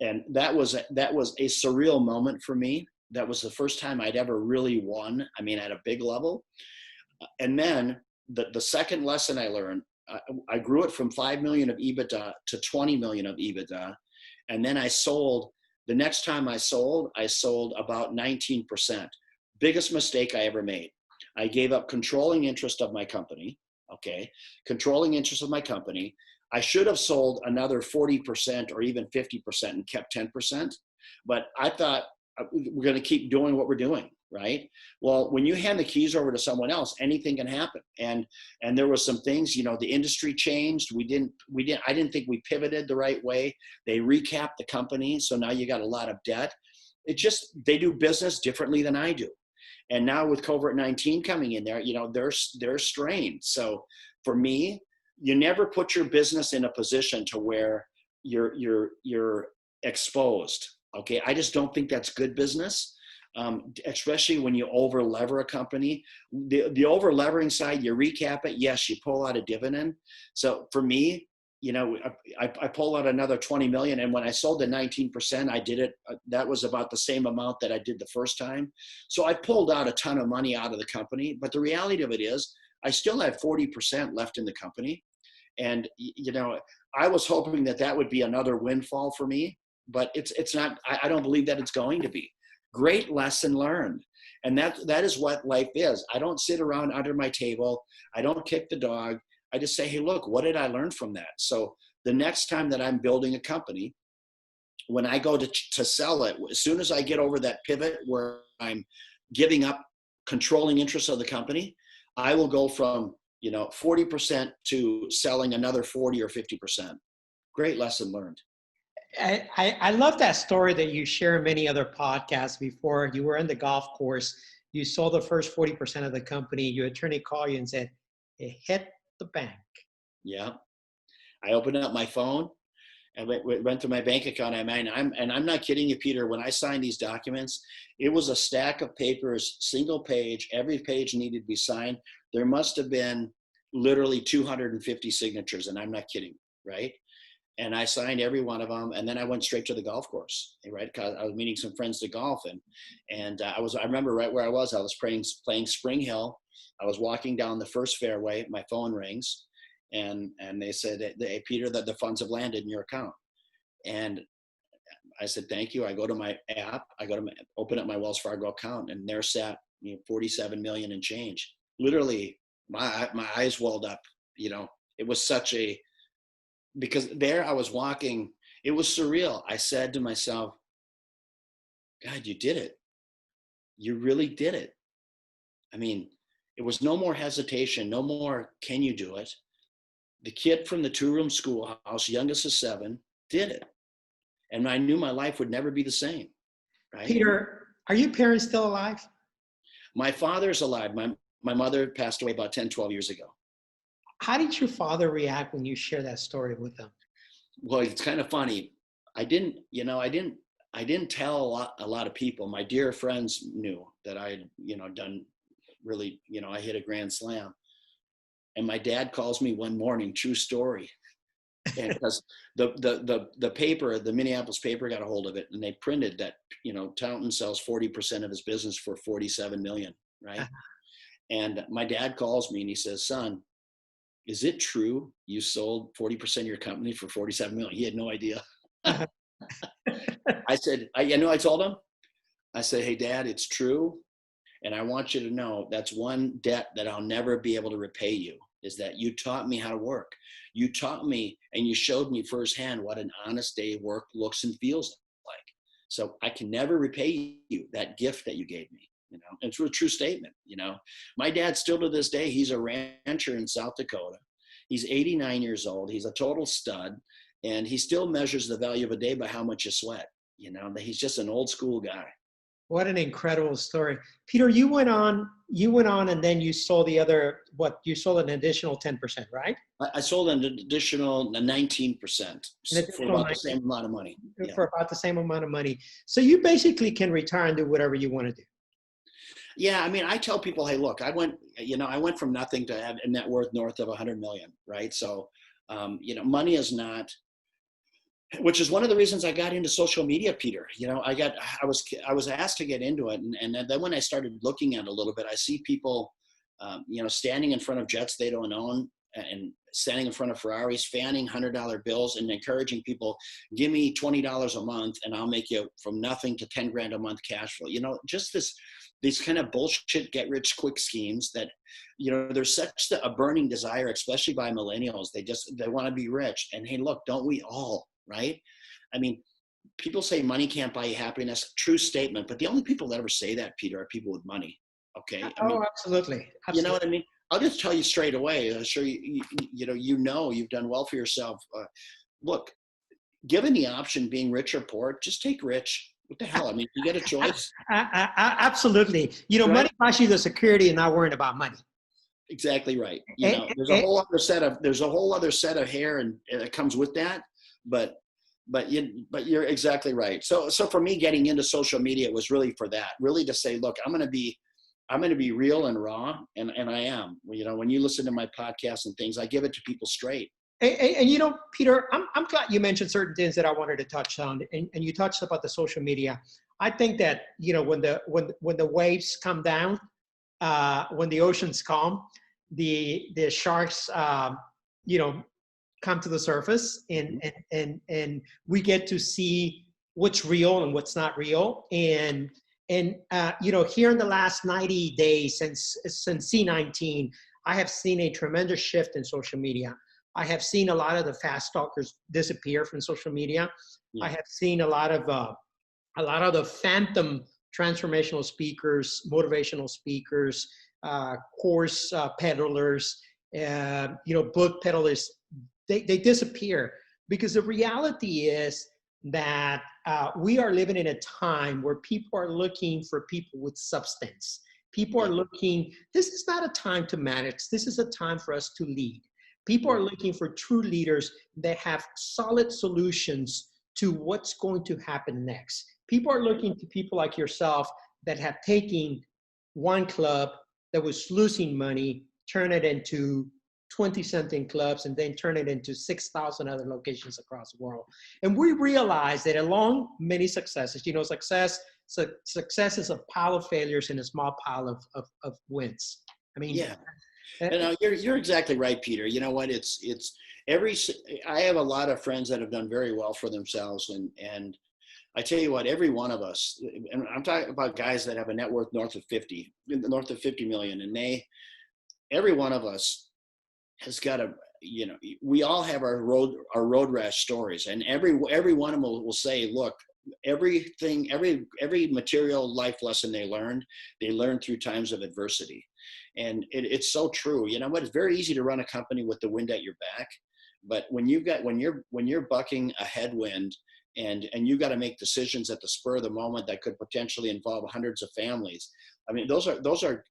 And that was a surreal moment for me. That was the first time I'd ever really won, at a big level. And then the second lesson I learned, I grew it from 5 million of EBITDA to 20 million of EBITDA. And then the next time I sold about 19%. Biggest mistake I ever made. I gave up controlling interest of my company. Okay. Controlling interest of my company. I should have sold another 40% or even 50% and kept 10%. But I thought we're going to keep doing what we're doing. Right. Well, when you hand the keys over to someone else, anything can happen. And there was some things, the industry changed. I didn't think we pivoted the right way. They recapped the company. So now you got a lot of debt. They do business differently than I do. And now with COVID-19 coming in there, they're strained. So for me, you never put your business in a position to where you're exposed. Okay. I just don't think that's good business. Especially when you over lever a company. The over levering side, you recap it. Yes, you pull out a dividend. So for me, I pull out another 20 million. And when I sold the 19%, I did it. That was about the same amount that I did the first time. So I pulled out a ton of money out of the company. But the reality of it is I still had 40% left in the company. And, I was hoping that would be another windfall for me, but it's not. I don't believe that it's going to be. Great lesson learned. And that is what life is. I don't sit around under my table. I don't kick the dog. I just say, hey, look, what did I learn from that? So the next time that I'm building a company, when I go to sell it, as soon as I get over that pivot where I'm giving up controlling interest of the company, I will go from 40% to selling another 40 or 50%. Great lesson learned. I love that story that you share in many other podcasts. Before you were in the golf course, you sold the first 40% of the company. Your attorney called you and said, it hit the bank. Yeah. I opened up my phone and went to my bank account. I'm not kidding you, Peter. When I signed these documents, it was a stack of papers, single page. Every page needed to be signed. There must have been literally 250 signatures, and I'm not kidding, right? And I signed every one of them, and then I went straight to the golf course, right? Because I was meeting some friends to golf, and I remember right where I was playing Spring Hill. I was walking down the first fairway. My phone rings, and they said, "Hey, Peter, the funds have landed in your account." And I said, "Thank you." I go to my app. Open up my Wells Fargo account, and there sat 47 million and change. Literally, my eyes welled up. It was because there I was walking, it was surreal. I said to myself, God, you did it. You really did it. It was no more hesitation, no more, can you do it? The kid from the 2-room schoolhouse, youngest of 7, did it. And I knew my life would never be the same, right? Peter, are your parents still alive? My father's alive. My mother passed away about 10, 12 years ago. How did your father react when you share that story with them? Well, it's kind of funny. I didn't tell a lot of people. My dear friends knew that I had, done really, I hit a grand slam. And my dad calls me one morning, true story. And because the paper, the Minneapolis paper got a hold of it, and they printed that, Taunton sells 40% of his business for 47 million, right? And my dad calls me and he says, son, is it true you sold 40% of your company for 47 million? He had no idea. I said, I told him, I said, hey, Dad, it's true. And I want you to know that's one debt that I'll never be able to repay you, is that you taught me how to work. You taught me and you showed me firsthand what an honest day of work looks and feels like. So I can never repay you that gift that you gave me. It's a true statement. My dad still to this day, he's a rancher in South Dakota. He's 89 years old. He's a total stud. And he still measures the value of a day by how much you sweat. He's just an old school guy. What an incredible story. Peter, you went on and then you sold you sold an additional 10%, right? I sold an additional 19% for about the same amount of money. Yeah. For about the same amount of money. So you basically can retire and do whatever you want to do. Yeah. I mean, I tell people, hey, look, I went from nothing to have a net worth north of 100 million, right? So, money is not, which is one of the reasons I got into social media, Peter. I was asked to get into it. And then when I started looking at it a little bit, I see people, standing in front of jets they don't own and standing in front of Ferraris, fanning $100 bills and encouraging people, give me $20 a month and I'll make you from nothing to 10 grand a month cash flow. Just these kind of bullshit get rich quick schemes that, there's such a burning desire, especially by millennials. They want to be rich. And hey, look, don't we all? Right? I mean, people say money can't buy you happiness. True statement. But the only people that ever say that, Peter, are people with money. Okay. Absolutely. You know what I mean? I'll just tell you straight away. I'm sure you've done well for yourself. Look, given the option being rich or poor, just take rich. What the hell? I mean, you get a choice. Absolutely. Right? Money buys you the security and not worrying about money. Exactly right. There's a whole other set of hair and it comes with that. But you're exactly right. So for me, getting into social media was really for that, really to say, look, I'm going to be real and raw. And I am, when you listen to my podcasts and things, I give it to people straight. And Peter, I'm glad you mentioned certain things that I wanted to touch on, and you touched about the social media. I think that, when the waves come down, when the oceans calm, the sharks, come to the surface and we get to see what's real and what's not real. And here in the last 90 days since C19, I have seen a tremendous shift in social media. I have seen a lot of the fast talkers disappear from social media. Yeah. I have seen a lot of the phantom transformational speakers, motivational speakers, course peddlers, book peddlers. They disappear, because the reality is that we are living in a time where people are looking for people with substance. People are looking, this is not a time to manage. This is a time for us to lead. People are looking for true leaders that have solid solutions to what's going to happen next. People are looking to people like yourself that have taken one club that was losing money, turn it into 20-something clubs, and then turn it into 6,000 other locations across the world. And we realize that along many successes, success is a pile of failures and a small pile of wins. I mean, yeah. And you're exactly right, Peter. You know what? I have a lot of friends that have done very well for themselves, and I tell you what, every one of us, and I'm talking about guys that have a net worth north of 50 million, and every one of us has got we all have our road rash stories, and every one of them will say, look, every material life lesson they learned through times of adversity. And it's so true. You know what? It's very easy to run a company with the wind at your back, but when you're bucking a headwind and you got to make decisions at the spur of the moment that could potentially involve hundreds of families. I mean, those are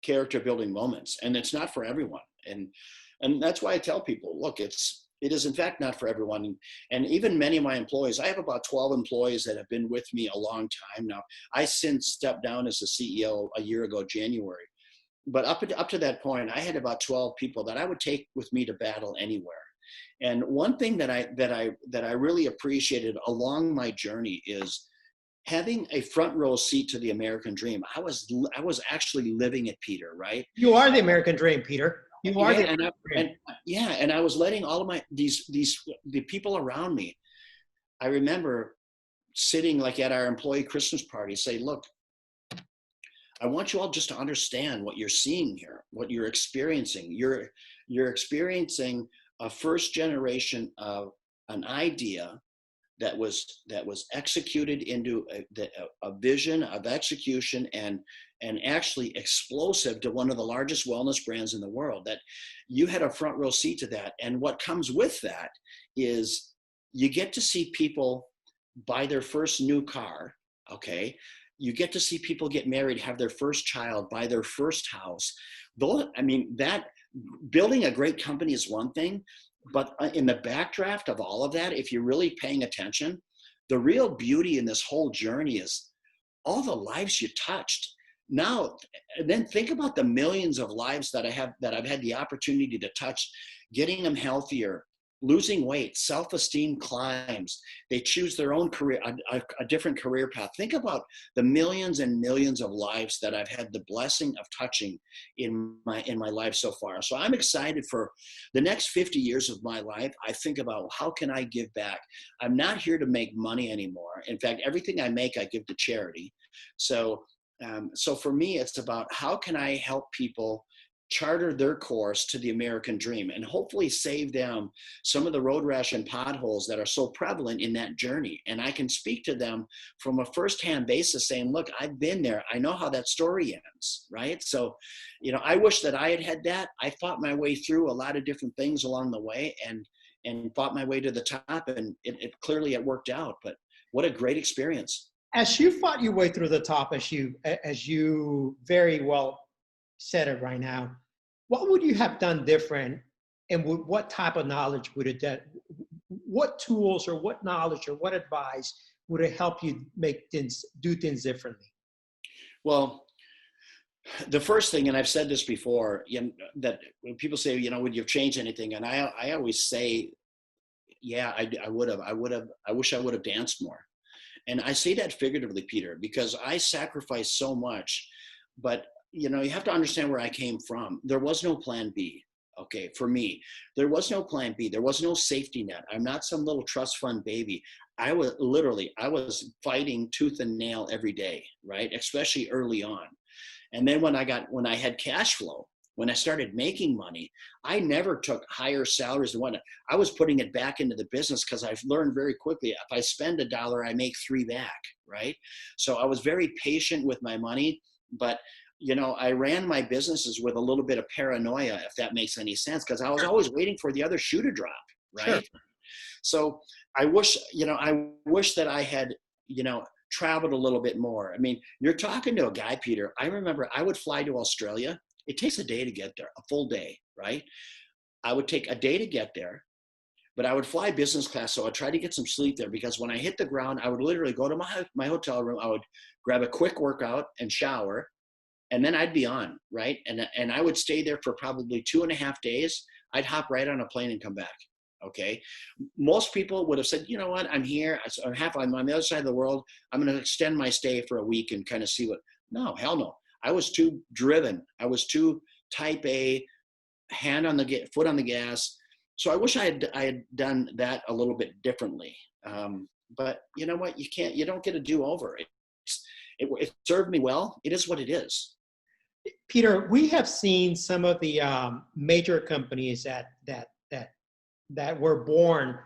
character building moments, and it's not for everyone. And that's why I tell people, look, it is in fact not for everyone. And even many of my employees, I have about 12 employees that have been with me a long time now. I since stepped down as a CEO a year ago, January. But up to that point, I had about 12 people that I would take with me to battle anywhere. And one thing that I really appreciated along my journey is having a front row seat to the American dream. I was actually living it, Peter, right? You are the American dream, Peter. You are and I was letting all of the people around me. I remember sitting like at our employee Christmas party, say, look, I want you all just to understand what you're seeing here, what you're experiencing. You're experiencing a first generation of an idea that was executed into a vision of execution and actually explosive to one of the largest wellness brands in the world. That you had a front row seat to that. And what comes with that is you get to see people buy their first new car. Okay. You get to see people get married, have their first child, buy their first house. That building a great company is one thing, but in the backdraft of all of that, if you're really paying attention, the real beauty in this whole journey is all the lives you touched. Now, and then think about the millions of lives that I've had the opportunity to touch, getting them healthier, losing weight, self-esteem climbs. They choose their own career, a different career path. Think about the millions and millions of lives that I've had the blessing of touching in my life so far. So I'm excited for the next 50 years of my life. I think about, how can I give back? I'm not here to make money anymore. In fact, everything I make, I give to charity. So for me, it's about, how can I help people charter their course to the American dream and hopefully save them some of the road rash and potholes that are so prevalent in that journey. And I can speak to them from a firsthand basis saying, look, I've been there. I know how that story ends, right? So, I wish that I had that. I fought my way through a lot of different things along the way and fought my way to the top, and it clearly worked out. But what a great experience. As you fought your way through the top, as you very well said it right now, what would you have done different, and what type of knowledge would it done? What tools or what knowledge or what advice would it help you do things differently? Well, the first thing, and I've said this before, that when people say, would you have changed anything? And I always say, yeah, I would have. I wish I would have danced more. And I say that figuratively, Peter, because I sacrificed so much, but you have to understand where I came from. There was no plan B. Okay. For me, there was no plan B. There was no safety net. I'm not some little trust fund baby. I was fighting tooth and nail every day, right? Especially early on. And then when I had cash flow, when I started making money, I never took higher salaries than what I was putting it back into the business, because I've learned very quickly, if I spend $1, I make 3 back, right? So I was very patient with my money, but I ran my businesses with a little bit of paranoia, if that makes any sense, because I was always waiting for the other shoe to drop, right? Sure. So I wish that I had, traveled a little bit more. I mean, you're talking to a guy, Peter. I remember I would fly to Australia. It takes a day to get there, a full day, right? I would take a day to get there, but I would fly business class. So I'd try to get some sleep there, because when I hit the ground, I would literally go to my hotel room. I would grab a quick workout and shower, and then I'd be on, right? And I would stay there for probably 2.5 days. I'd hop right on a plane and come back. Okay. Most people would have said, you know what, I'm here. I'm on the other side of the world. I'm going to extend my stay for a week and kind of see no, hell no. I was too driven. I was too type A, foot on the gas. So I wish I had done that a little bit differently. But you know what? You don't get a do-over. It served me well. It is what it is. Peter, we have seen some of the major companies that were born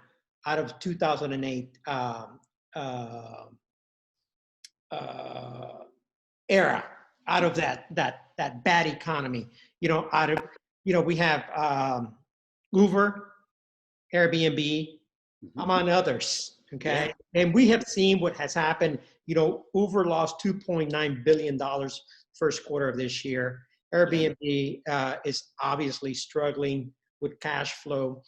out of 2008 era, out of that bad economy. We have Uber, Airbnb, among others. Okay, yeah. And we have seen what has happened. Uber lost $2.9 billion first quarter of this year. Airbnb is obviously struggling with cash flow.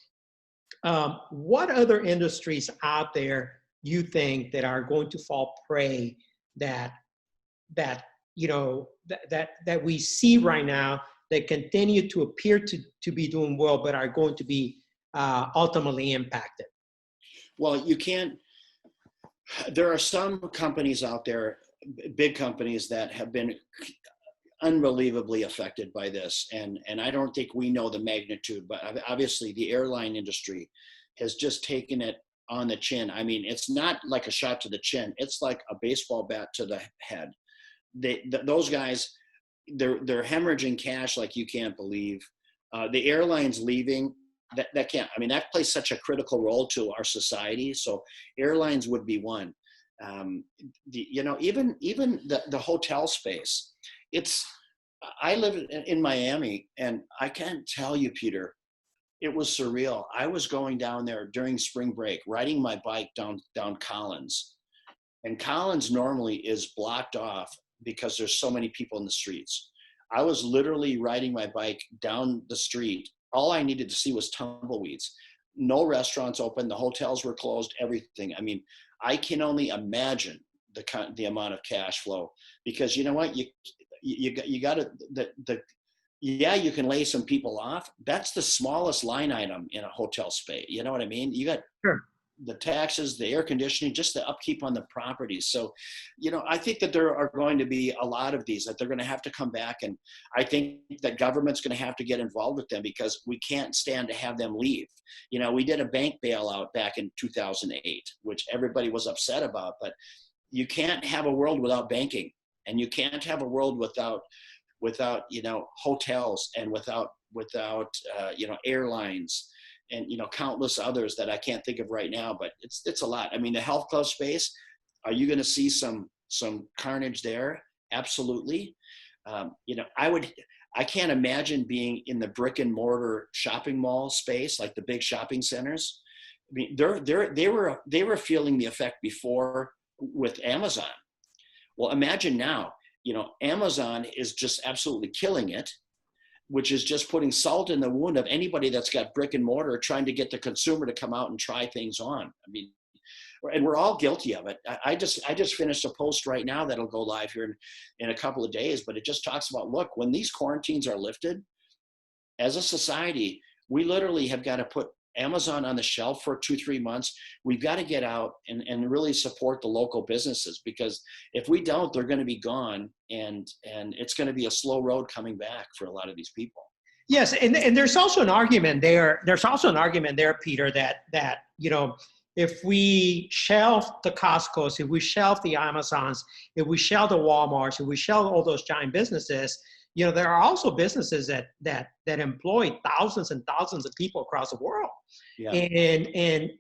What other industries out there you think that are going to fall prey that we see right now that continue to appear to be doing well, but are going to be ultimately impacted? Well, there are some companies out there, big companies, that have been unbelievably affected by this. And I don't think we know the magnitude, but obviously the airline industry has just taken it on the chin. I mean, it's not like a shot to the chin. It's like a baseball bat to the head. Those guys, they're hemorrhaging cash like you can't believe. The airlines leaving that can't, I mean, that plays such a critical role to our society. So airlines would be one. Even the hotel space, I live in Miami, and I can't tell you, Peter, it was surreal. I was going down there during spring break, riding my bike down Collins, and Collins normally is blocked off because there's so many people in the streets. I was literally riding my bike down the street. All I needed to see was tumbleweeds. No restaurants open. The hotels were closed. Everything. I mean, I can only imagine the amount of cash flow, because you know what, you got to you can lay some people off. That's the smallest line item in a hotel space. You know what I mean? You got the taxes, the air conditioning, just the upkeep on the properties. So, I think that there are going to be a lot of these that they're going to have to come back. And I think that government's going to have to get involved with them, because we can't stand to have them leave. We did a bank bailout back in 2008, which everybody was upset about, but you can't have a world without banking, and you can't have a world without hotels, and without airlines, and countless others that I can't think of right now, but it's a lot. I mean, the health club space, are you going to see some carnage there? Absolutely. I can't imagine being in the brick and mortar shopping mall space, like the big shopping centers. I mean, they were feeling the effect before with Amazon. Well, imagine now, Amazon is just absolutely killing it, which is just putting salt in the wound of anybody that's got brick and mortar, trying to get the consumer to come out and try things on. I mean, and we're all guilty of it. I just finished a post right now that'll go live here in a couple of days, but it just talks about, look, when these quarantines are lifted, as a society, we literally have got to put Amazon on the shelf for 2-3 months. We've got to get out and really support the local businesses, because if we don't, they're going to be gone, and it's going to be a slow road coming back for a lot of these people. Yes, and there's also an argument there. There's also an argument there, Peter, that if we shelf the Costco's, if we shelf the Amazons, if we shelf the Walmarts, if we shelf all those giant businesses, there are also businesses that employ thousands and thousands of people across the world. Yeah. And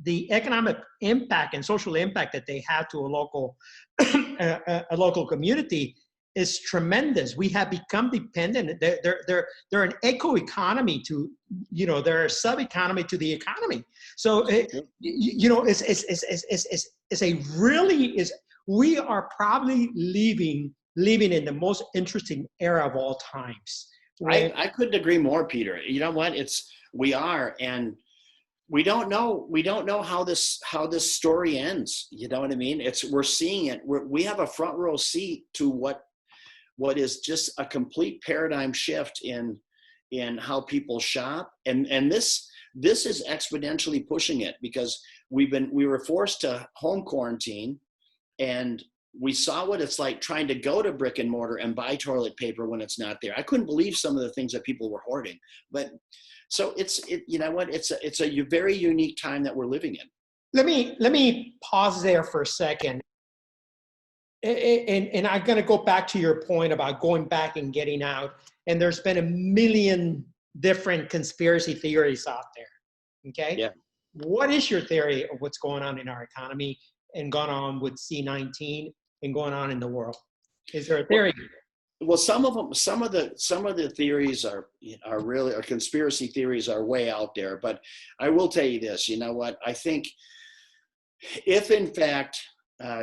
the economic impact and social impact that they have to a local community is tremendous. We have become dependent. They're an eco-economy to, they're a sub-economy to the economy. So, we are probably living in the most interesting era of all times. I couldn't agree more, Peter. You know what? We are, and we don't know how this story ends. You know what I mean? We're seeing it. We have a front row seat to what is just a complete paradigm shift in how people shop, and this is exponentially pushing it, because we were forced to home quarantine, and we saw what it's like trying to go to brick and mortar and buy toilet paper when it's not there. I couldn't believe some of the things that people were hoarding. But so it's a very unique time that we're living in. Let me pause there for a second. And I'm going to go back to your point about going back and getting out. And there's been a million different conspiracy theories out there. Okay? Yeah. What is your theory of what's going on in our economy and going on with C-19 and going on in the world? Is there a theory? Well, some of the theories are conspiracy theories are way out there. But I will tell you this, you know what? I think if in fact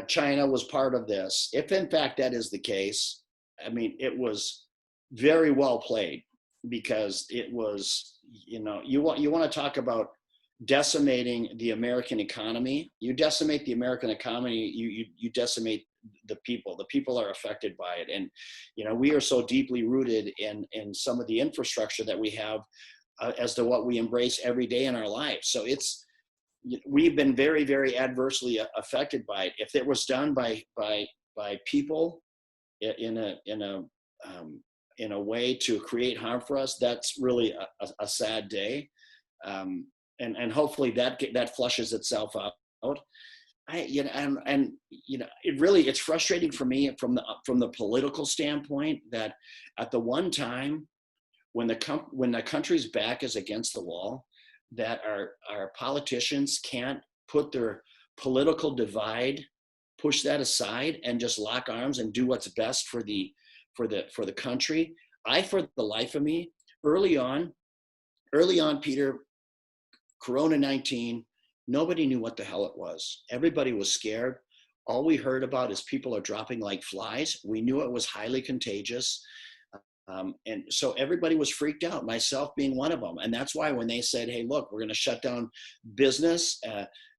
China was part of this, if in fact that is the case, I mean, it was very well played, because it was, you want to talk about decimating the American economy. You decimate the American economy, you decimate the people. The people are affected by it. And, we are so deeply rooted in some of the infrastructure that we have as to what we embrace every day in our lives. So we've been very, very adversely affected by it. If it was done by people in a way to create harm for us, that's really a sad day. And hopefully that flushes itself out. It's frustrating for me from the political standpoint that at the one time when the country's back is against the wall, that our politicians can't put their political divide, push that aside, and just lock arms and do what's best for the country. For the life of me, early on, Peter, Corona-19, nobody knew what the hell it was. Everybody was scared. All we heard about is people are dropping like flies. We knew it was highly contagious. And so everybody was freaked out, myself being one of them. And that's why when they said, hey, look, we're going to shut down business,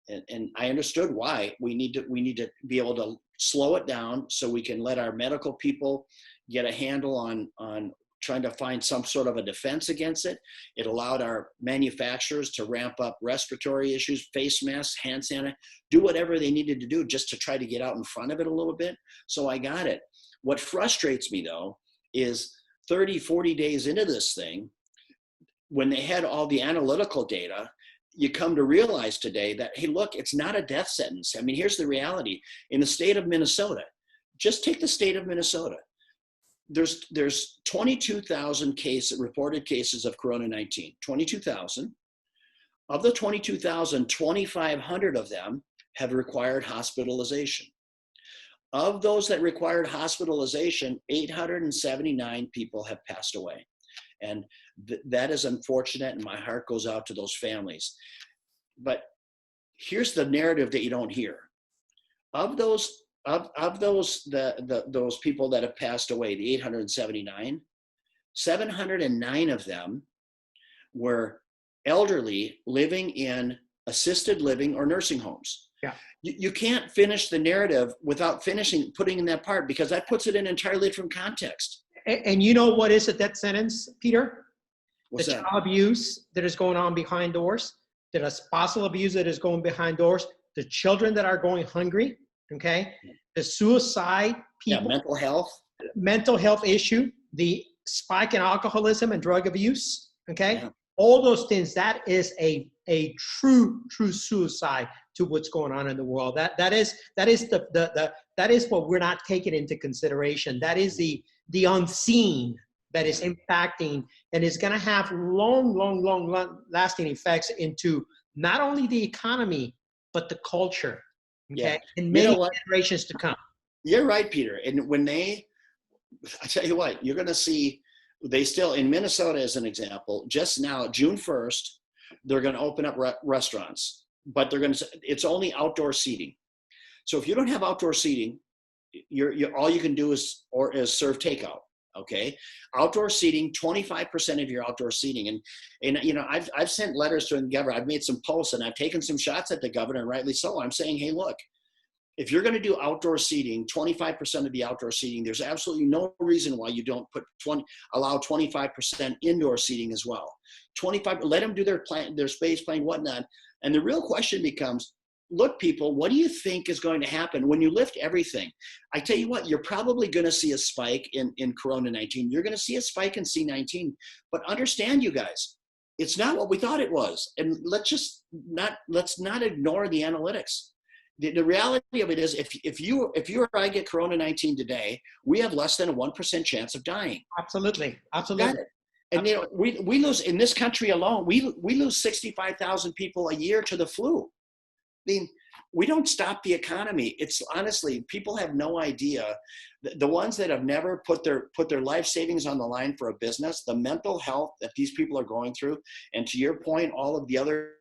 and I understood why. We need to be able to slow it down so we can let our medical people get a handle on trying to find some sort of a defense against it. It allowed our manufacturers to ramp up respiratory issues, face masks, hand sanitizer, do whatever they needed to do just to try to get out in front of it a little bit. So I got it. What frustrates me though is 30, 40 days into this thing, when they had all the analytical data, you come to realize today that, hey, look, it's not a death sentence. I mean, here's the reality. In the state of Minnesota, just take the state of Minnesota. There's 22,000 reported cases of Corona-19, 22,000. Of the 22,000, 2,500 of them have required hospitalization. Of those that required hospitalization, 879 people have passed away. And that is unfortunate, and my heart goes out to those families. But here's the narrative that you don't hear. Of those those people that have passed away, the 879, 709 of them were elderly living in assisted living or nursing homes. Yeah. You can't finish the narrative without putting in that part, because that puts it in an entirely different context. And you know what is a death sentence, Peter? What's the that? Child abuse that is going on behind doors, the spousal abuse that is going behind doors, the children that are going hungry, okay? The suicide, people, mental health issue, the spike in alcoholism and drug abuse, okay? Yeah. All those things, that is a true suicide to what's going on in the world. That is what we're not taking into consideration. That is the unseen that is impacting and is going to have long lasting effects into not only the economy, but the culture, okay, in many generations to come. You're right, Peter. And I tell you what, you're going to see, they still, in Minnesota as an example, just now, June 1st, they're going to open up restaurants, but it's only outdoor seating. So if you don't have outdoor seating, all you can do is serve takeout. Okay, outdoor seating, 25% of your outdoor seating, and you know, I've sent letters to the governor. I've made some posts and I've taken some shots at the governor, and rightly so. I'm saying, hey, look, if you're going to do outdoor seating, 25% of the outdoor seating, there's absolutely no reason why you don't allow 25% indoor seating as well. 25, let them do their space playing, whatnot. And the real question becomes, look, people, what do you think is going to happen when you lift everything? I tell you what, you're probably going to see a spike in Corona-19. You're going to see a spike in C-19. But understand, you guys, it's not what we thought it was. And let's not ignore the analytics. The reality of it is, if you or I get Corona-19 today, we have less than a 1% chance of dying. Absolutely. And you know, we lose, in this country alone, we lose 65,000 people a year to the flu. I mean, we don't stop the economy. It's honestly, people have no idea. The ones that have never put their life savings on the line for a business, the mental health that these people are going through, and to your point, all of the other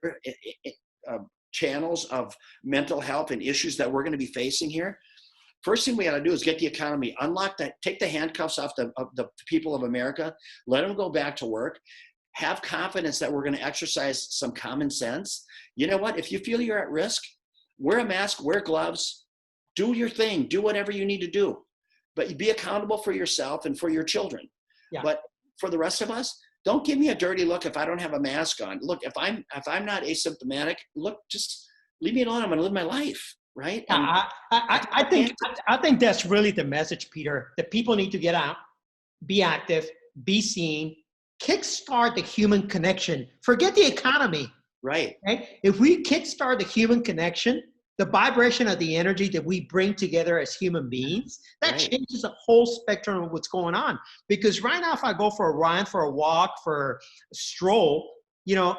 channels of mental health and issues that we're going to be facing here. First thing we got to do is get the economy, take the handcuffs off the people of America, let them go back to work. Have confidence that we're going to exercise some common sense. You know what? If you feel you're at risk, wear a mask, wear gloves, do your thing, do whatever you need to do. But be accountable for yourself and for your children. Yeah. But for the rest of us, don't give me a dirty look if I don't have a mask on. Look, if I'm not asymptomatic, look, just leave me alone. I'm going to live my life, right? I think that's really the message, Peter, that people need to get out, be active, be seen, kickstart the human connection. Forget the economy. Right. If we kickstart the human connection, the vibration of the energy that we bring together as human beings, that Right. changes the whole spectrum of what's going on. Because right now, if I go for a run, for a walk, for a stroll, you know,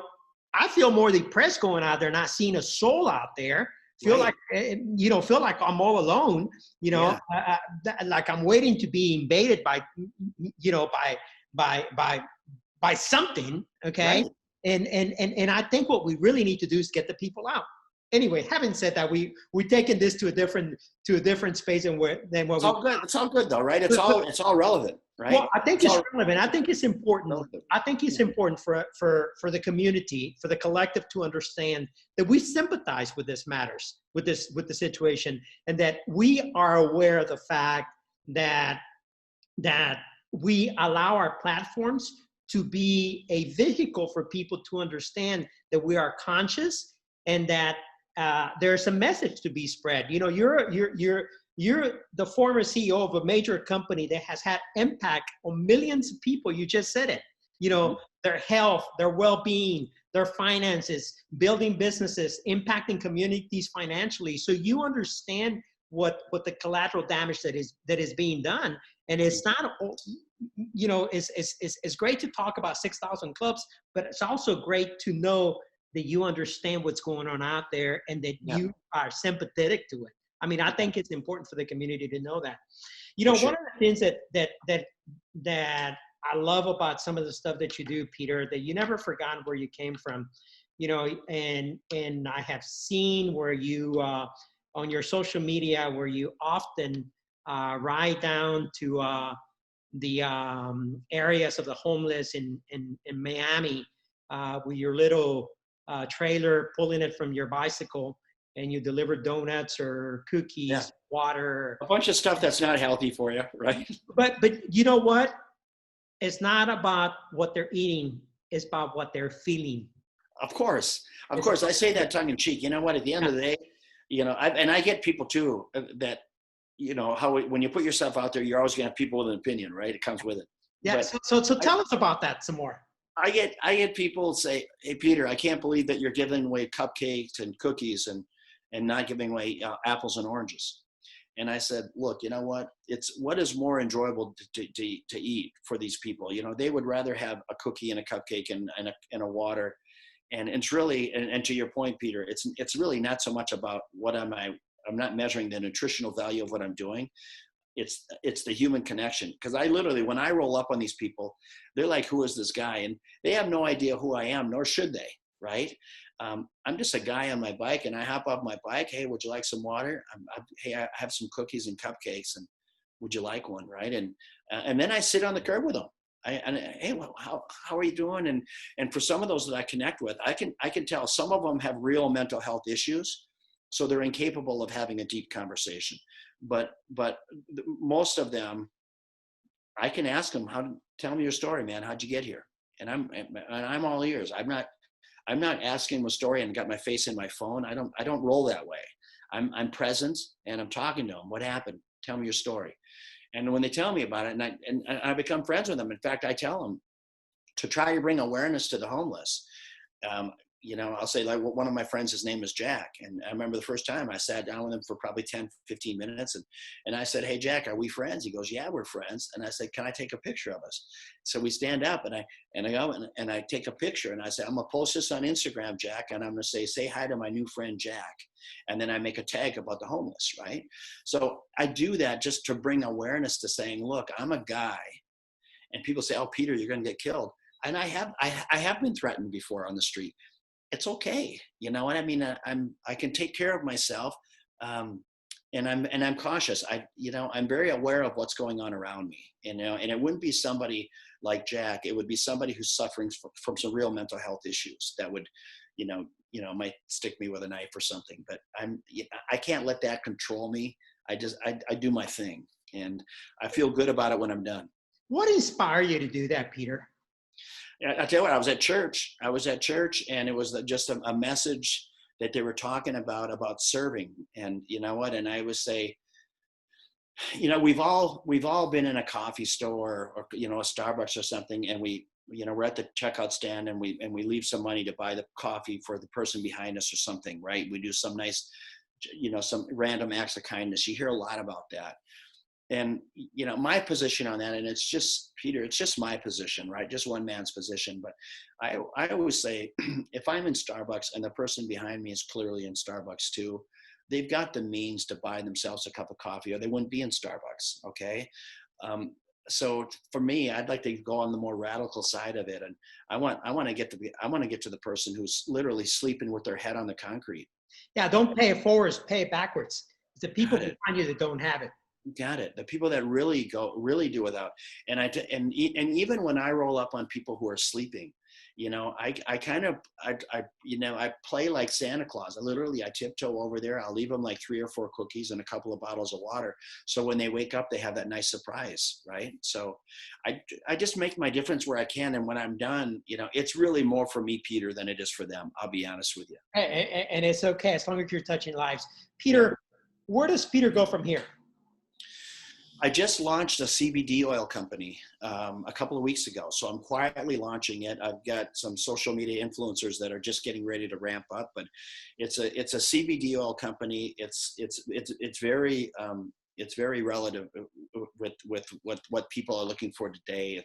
I feel more depressed going out there, not seeing a soul out there. Feel Right. like, feel like I'm all alone, Yeah. like I'm waiting to be invaded by, by something. Okay. Right. And I think what we really need to do is get the people out. Anyway, having said that, we're taking this to a different space than what It's we. all good. It's all good though, right? It's all relevant, right? Well, I think it's all relevant. I think it's important. relevant. I think it's important for the community, for the collective to understand that we sympathize with this matters, with the situation, and that we are aware of the fact that we allow our platforms to be a vehicle for people to understand that we are conscious and that there's a message to be spread. You know, you're the former CEO of a major company that has had impact on millions of people. You just said it. You know, their health, their well-being, their finances, building businesses, impacting communities financially. So you understand what the collateral damage that is being done. And it's not, you know, it's great to talk about 6,000 clubs, but it's also great to know that you understand what's going on out there and that Yeah. you are sympathetic to it. I mean, I think it's important for the community to know that. You know, For sure. one of the things that I love about some of the stuff that you do, Peter, that you never forgotten where you came from, you know, and I have seen where you, on your social media, where you often ride down to the areas of the homeless in Miami with your little trailer, pulling it from your bicycle, and you deliver donuts or cookies, Yeah. water. A bunch of stuff that's not healthy for you, right? But you know what? It's not about what they're eating. It's about what they're feeling. Of course. I say that tongue in cheek. You know what? At the end of the day, you know, I get people too that, you know, when you put yourself out there, you're always going to have people with an opinion, right? It comes with it. Yeah. But So tell us about that some more. I get people say, "Hey, Peter, I can't believe that you're giving away cupcakes and cookies and not giving away apples and oranges." And I said, "Look, you know what? It's what is more enjoyable to eat for these people. You know, they would rather have a cookie and a cupcake and a water. And it's really, and to your point, Peter, it's really not so much about what I'm not measuring the nutritional value of what I'm doing. It's the human connection. Because I literally, when I roll up on these people, they're like, who is this guy? And they have no idea who I am, nor should they, right? I'm just a guy on my bike, and I hop off my bike. Hey, would you like some water? Hey, I have some cookies and cupcakes, and would you like one, right? And then I sit on the curb with them. Hey, well, how are you doing? And for some of those that I connect with, I can tell some of them have real mental health issues, so they're incapable of having a deep conversation. But most of them, I can ask them, tell me your story, man. How'd you get here? And I'm all ears. I'm not asking them a story and got my face in my phone. I don't roll that way. I'm present and I'm talking to them. What happened? Tell me your story. And when they tell me about it, and I become friends with them. In fact, I tell them to try to bring awareness to the homeless. You know, I'll say, like, one of my friends, his name is Jack. And I remember the first time I sat down with him for probably 10, 15 minutes. And I said, hey, Jack, are we friends? He goes, yeah, we're friends. And I said, can I take a picture of us? So we stand up and I go and I take a picture and I say, I'm going to post this on Instagram, Jack. And I'm going to say hi to my new friend, Jack. And then I make a tag about the homeless, right? So I do that just to bring awareness to saying, look, I'm a guy. And people say, oh, Peter, you're going to get killed. And I have been threatened before on the street. It's okay. You know what I mean? I can take care of myself. And I'm cautious. I'm very aware of what's going on around me, you know, and it wouldn't be somebody like Jack. It would be somebody who's suffering from some real mental health issues that would, might stick me with a knife or something, but I can't let that control me. I do my thing and I feel good about it when I'm done. What inspired you to do that, Peter? I tell you what, I was at church and it was just a message that they were talking about serving. And you know what? And I would say, you know, we've all been in a coffee store or, you know, a Starbucks or something. And we're at the checkout stand and we leave some money to buy the coffee for the person behind us or something, right? We do some nice some random acts of kindness. You hear a lot about that. And, my position on that, and it's just, Peter, it's just my position, right? Just one man's position. But I always say, if I'm in Starbucks and the person behind me is clearly in Starbucks too, they've got the means to buy themselves a cup of coffee, or they wouldn't be in Starbucks. Okay. So for me, I'd like to go on the more radical side of it. And I want to get to the person who's literally sleeping with their head on the concrete. Yeah. Don't pay it forwards, pay it backwards. It's the people behind you that don't have it. Got it. The people that really do without. And even when I roll up on people who are sleeping, I play like Santa Claus. I tiptoe over there. I'll leave them like 3 or 4 cookies and a couple of bottles of water. So when they wake up, they have that nice surprise, right? So I just make my difference where I can. And when I'm done, it's really more for me, Peter, than it is for them. I'll be honest with you. And it's okay as long as you're touching lives. Peter, where does Peter go from here? I just launched a CBD oil company a couple of weeks ago. So I'm quietly launching it. I've got some social media influencers that are just getting ready to ramp up, but it's a CBD oil company. It's very relative with what people are looking for today.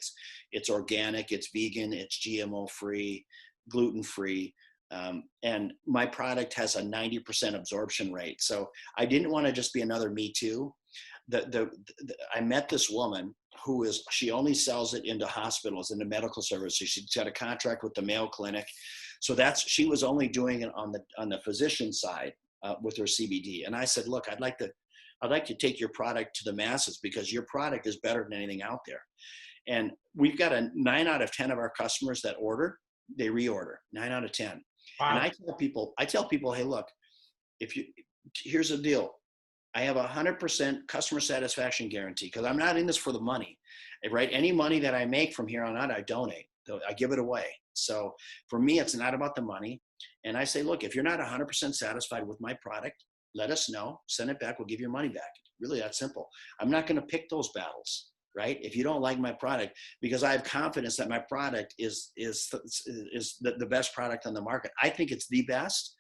It's organic, it's vegan, it's GMO free, gluten free. And my product has a 90% absorption rate. So I didn't want to just be another Me Too. I met this woman she only sells it into hospitals, into medical services. She's got a contract with the Mayo Clinic. So she was only doing it on the physician side with her CBD. And I said, look, I'd like to take your product to the masses because your product is better than anything out there. And we've got a 9 out of 10 of our customers that order, they reorder 9 out of 10. Wow. And I tell people, hey, look, here's the deal. I have 100% customer satisfaction guarantee because I'm not in this for the money, right? Any money that I make from here on out, I donate. I give it away. So for me, it's not about the money. And I say, look, if you're not 100% satisfied with my product, let us know, send it back, we'll give your money back. Really that simple. I'm not going to pick those battles, right? If you don't like my product, because I have confidence that my product is the best product on the market. I think it's the best.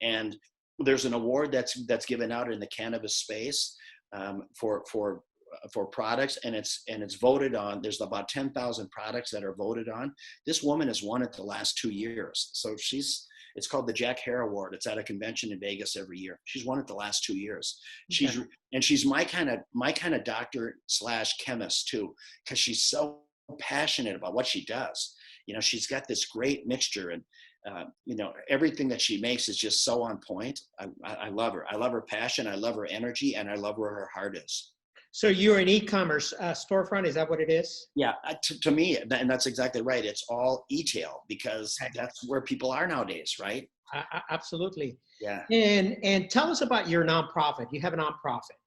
And there's an award that's given out in the cannabis space for products, and it's voted on. There's about 10,000 products that are voted on. This woman has won it the last 2 years. So it's called the Jack Hare Award. It's at a convention in Vegas every year. She's won it the last 2 years. Okay. She's my kind of doctor / chemist too, because she's so passionate about what she does. She's got this great mixture, and everything that she makes is just so on point. I love her. I love her passion. I love her energy, and I love where her heart is. So you're an e-commerce storefront. Is that what it is? Yeah, to me, and that's exactly right. It's all e-tail because that's where people are nowadays, right? Absolutely. Yeah. And tell us about your nonprofit. You have a nonprofit.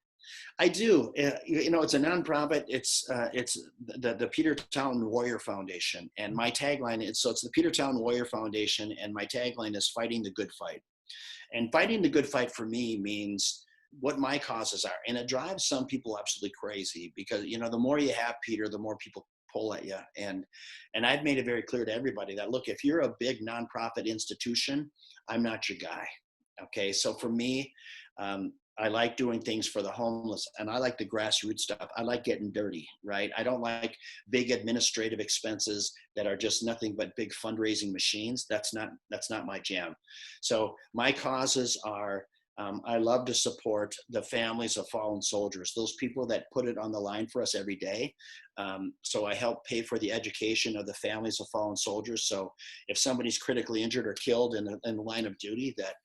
I do. It's a nonprofit. It's the Peter Taunton Warrior Foundation, and my tagline it's the Peter Taunton Warrior Foundation, and my tagline is fighting the good fight. And fighting the good fight for me means what my causes are, and it drives some people absolutely crazy because the more you have, Peter, the more people pull at you. And I've made it very clear to everybody that look, if you're a big nonprofit institution, I'm not your guy. Okay, so for me, I like doing things for the homeless, and I like the grassroots stuff. I like getting dirty, right? I don't like big administrative expenses that are just nothing but big fundraising machines. That's not my jam. So my causes are, I love to support the families of fallen soldiers, those people that put it on the line for us every day. So I help pay for the education of the families of fallen soldiers. So if somebody's critically injured or killed in the line of duty, that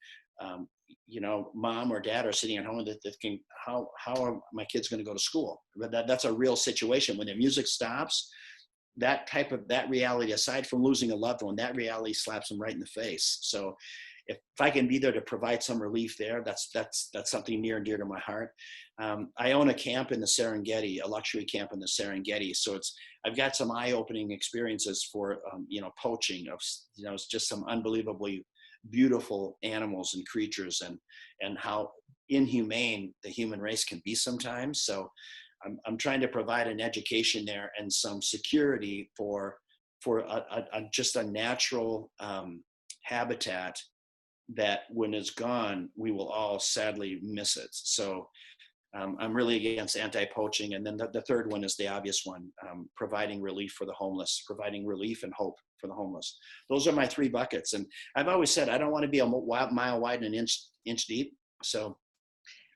mom or dad are sitting at home that can, how are my kids going to go to school? But that's a real situation. When the music stops, that reality, aside from losing a loved one, that reality slaps them right in the face. So if I can be there to provide some relief there, that's something near and dear to my heart. I own a camp in the Serengeti, a luxury camp in the Serengeti. So I've got some eye-opening experiences for, poaching of, it's just some unbelievably beautiful animals and creatures, and how inhumane the human race can be sometimes. So I'm trying to provide an education there and some security for just a natural habitat that when it's gone, we will all sadly miss it. So I'm really against anti-poaching. And then the third one is the obvious one, providing relief for the homeless, providing relief and hope for the homeless. Those are my three buckets. And I've always said, I don't want to be a mile wide and an inch deep. So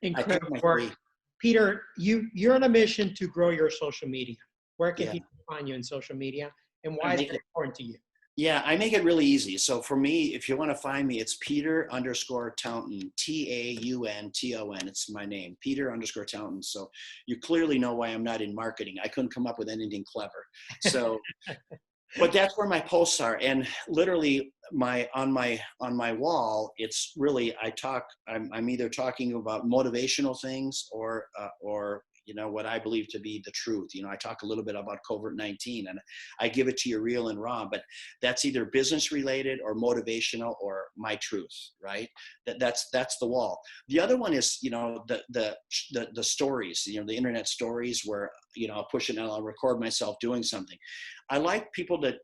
Incredible I picked my work. three. Peter, you're on a mission to grow your social media. Where can Yeah. people find you in social media, and why I is make it important to you? Yeah, I make it really easy. So for me, if you want to find me, it's Peter_Taunton, Taunton. It's my name, Peter_Taunton. So you clearly know why I'm not in marketing. I couldn't come up with anything clever. So, but that's where my posts are. And literally on my wall, it's really, I'm either talking about motivational things or what I believe to be the truth. I talk a little bit about COVID-19 and I give it to you real and raw, but that's either business related or motivational or my truth, right? That's the wall. The other one is, the stories, the internet stories where, I'll push it and I'll record myself doing something. I like people to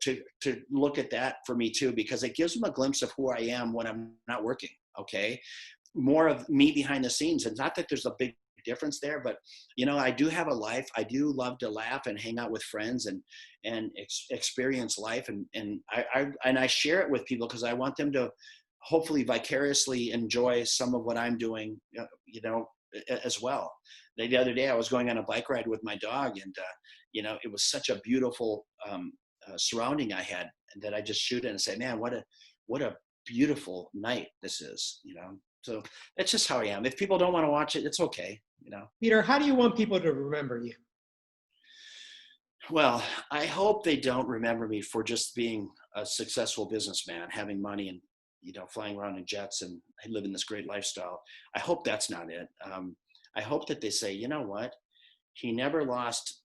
look at that for me too, because it gives them a glimpse of who I am when I'm not working. Okay. More of me behind the scenes. And not that there's a big difference there, but I do have a life. I do love to laugh and hang out with friends and experience life, and I share it with people because I want them to hopefully vicariously enjoy some of what I'm doing, as well. The other day I was going on a bike ride with my dog, and it was such a beautiful surrounding I had that I just shoot it and say, man, what a beautiful night this is. So that's just how I am. If people don't want to watch it, it's okay. Peter, how do you want people to remember you? Well, I hope they don't remember me for just being a successful businessman, having money and, flying around in jets and living this great lifestyle. I hope that's not it. I hope that they say, you know what? He never lost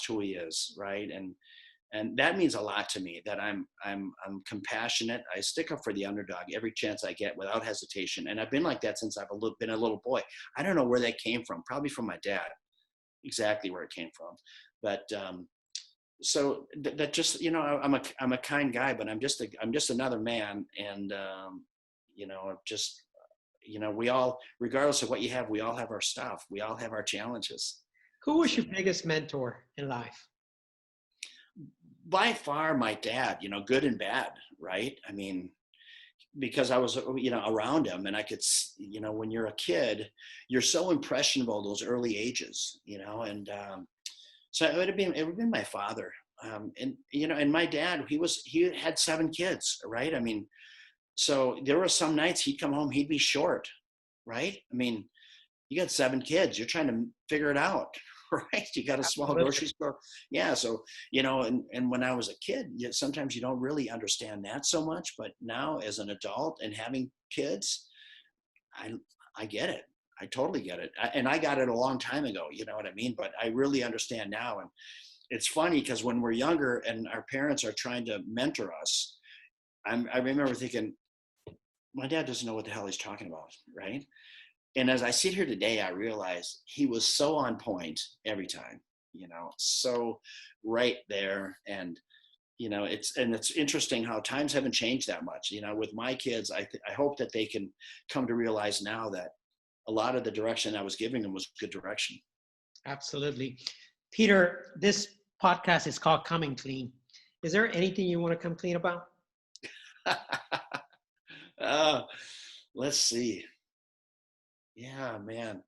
who he is. Right. And that means a lot to me, that I'm compassionate. I stick up for the underdog every chance I get without hesitation. And I've been like that since I've been a little boy. I don't know where that came from. Probably from my dad, exactly where it came from. But so that just, I'm a kind guy, but I'm just another man. And, we all, regardless of what you have, we all have our stuff. We all have our challenges. Who was your biggest mentor in life? By far my dad, good and bad, right? I mean, because I was, around him, and I could, when you're a kid, you're so impressionable those early ages, and so it would have been my father. And my dad, he had 7 kids, right? I mean, so there were some nights he'd come home, he'd be short, right? I mean, you got 7 kids, you're trying to figure it out. Right. You got a small grocery store. Yeah. So, and when I was a kid, sometimes you don't really understand that so much, but now as an adult and having kids, I get it. I totally get it. And I got it a long time ago, you know what I mean? But I really understand now. And it's funny because when we're younger and our parents are trying to mentor us, I remember thinking, my dad doesn't know what the hell he's talking about. Right. And as I sit here today, I realize he was so on point every time, so right there. And, it's interesting how times haven't changed that much, with my kids. I hope that they can come to realize now that a lot of the direction I was giving them was good direction. Absolutely. Peter, this podcast is called Coming Clean. Is there anything you want to come clean about? Let's see. Yeah, man,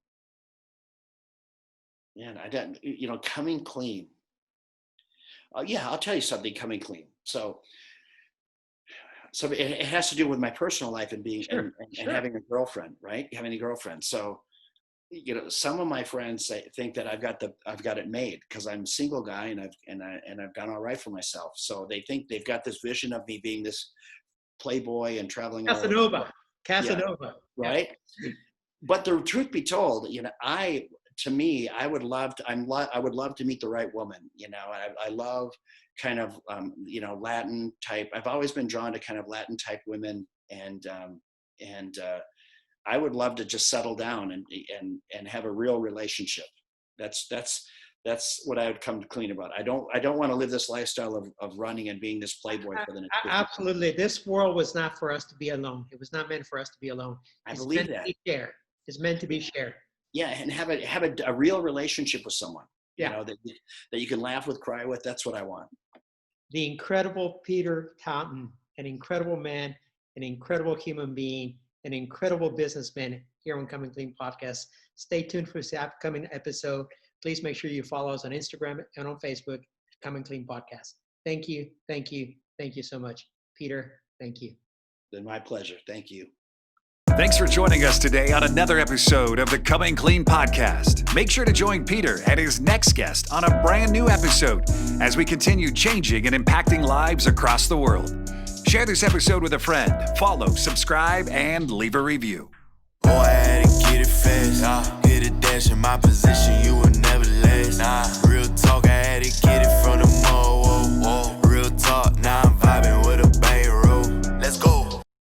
I don't, coming clean. Yeah, I'll tell you something, coming clean. So it has to do with my personal life and being, Sure. and having a girlfriend, right? Having a girlfriend. So, some of my friends think that I've got it made because I'm a single guy and I've done all right for myself. So they think they've got this vision of me being this playboy and traveling Casanova. Yeah, right. Yeah. But the truth be told, I would love to meet the right woman. I love kind of, Latin type. I've always been drawn to kind of Latin type women, and I would love to just settle down and have a real relationship. That's That's what I would come to clean about. I don't want to live this lifestyle of running and being this playboy for the next 50 years. Absolutely. This world was not for us to be alone. It was not meant for us to be alone. I believe that. It's meant to be shared. Yeah, and have a real relationship with someone. Yeah. You know, that you can laugh with, cry with. That's what I want. The incredible Peter Taunton, an incredible man, an incredible human being, an incredible businessman here on Coming Clean Podcast. Stay tuned for this upcoming episode. Please make sure you follow us on Instagram and on Facebook, Coming Clean Podcast. Thank you. Thank you. Thank you so much. Peter, thank you. Been my pleasure. Thank you. Thanks for joining us today on another episode of the Coming Clean Podcast. Make sure to join Peter and his next guest on a brand new episode as we continue changing and impacting lives across the world. Share this episode with a friend, follow, subscribe, and leave a review. Boy, I had to get it fast. Hit a dash in my position, you would never last. Real talk, I had to get it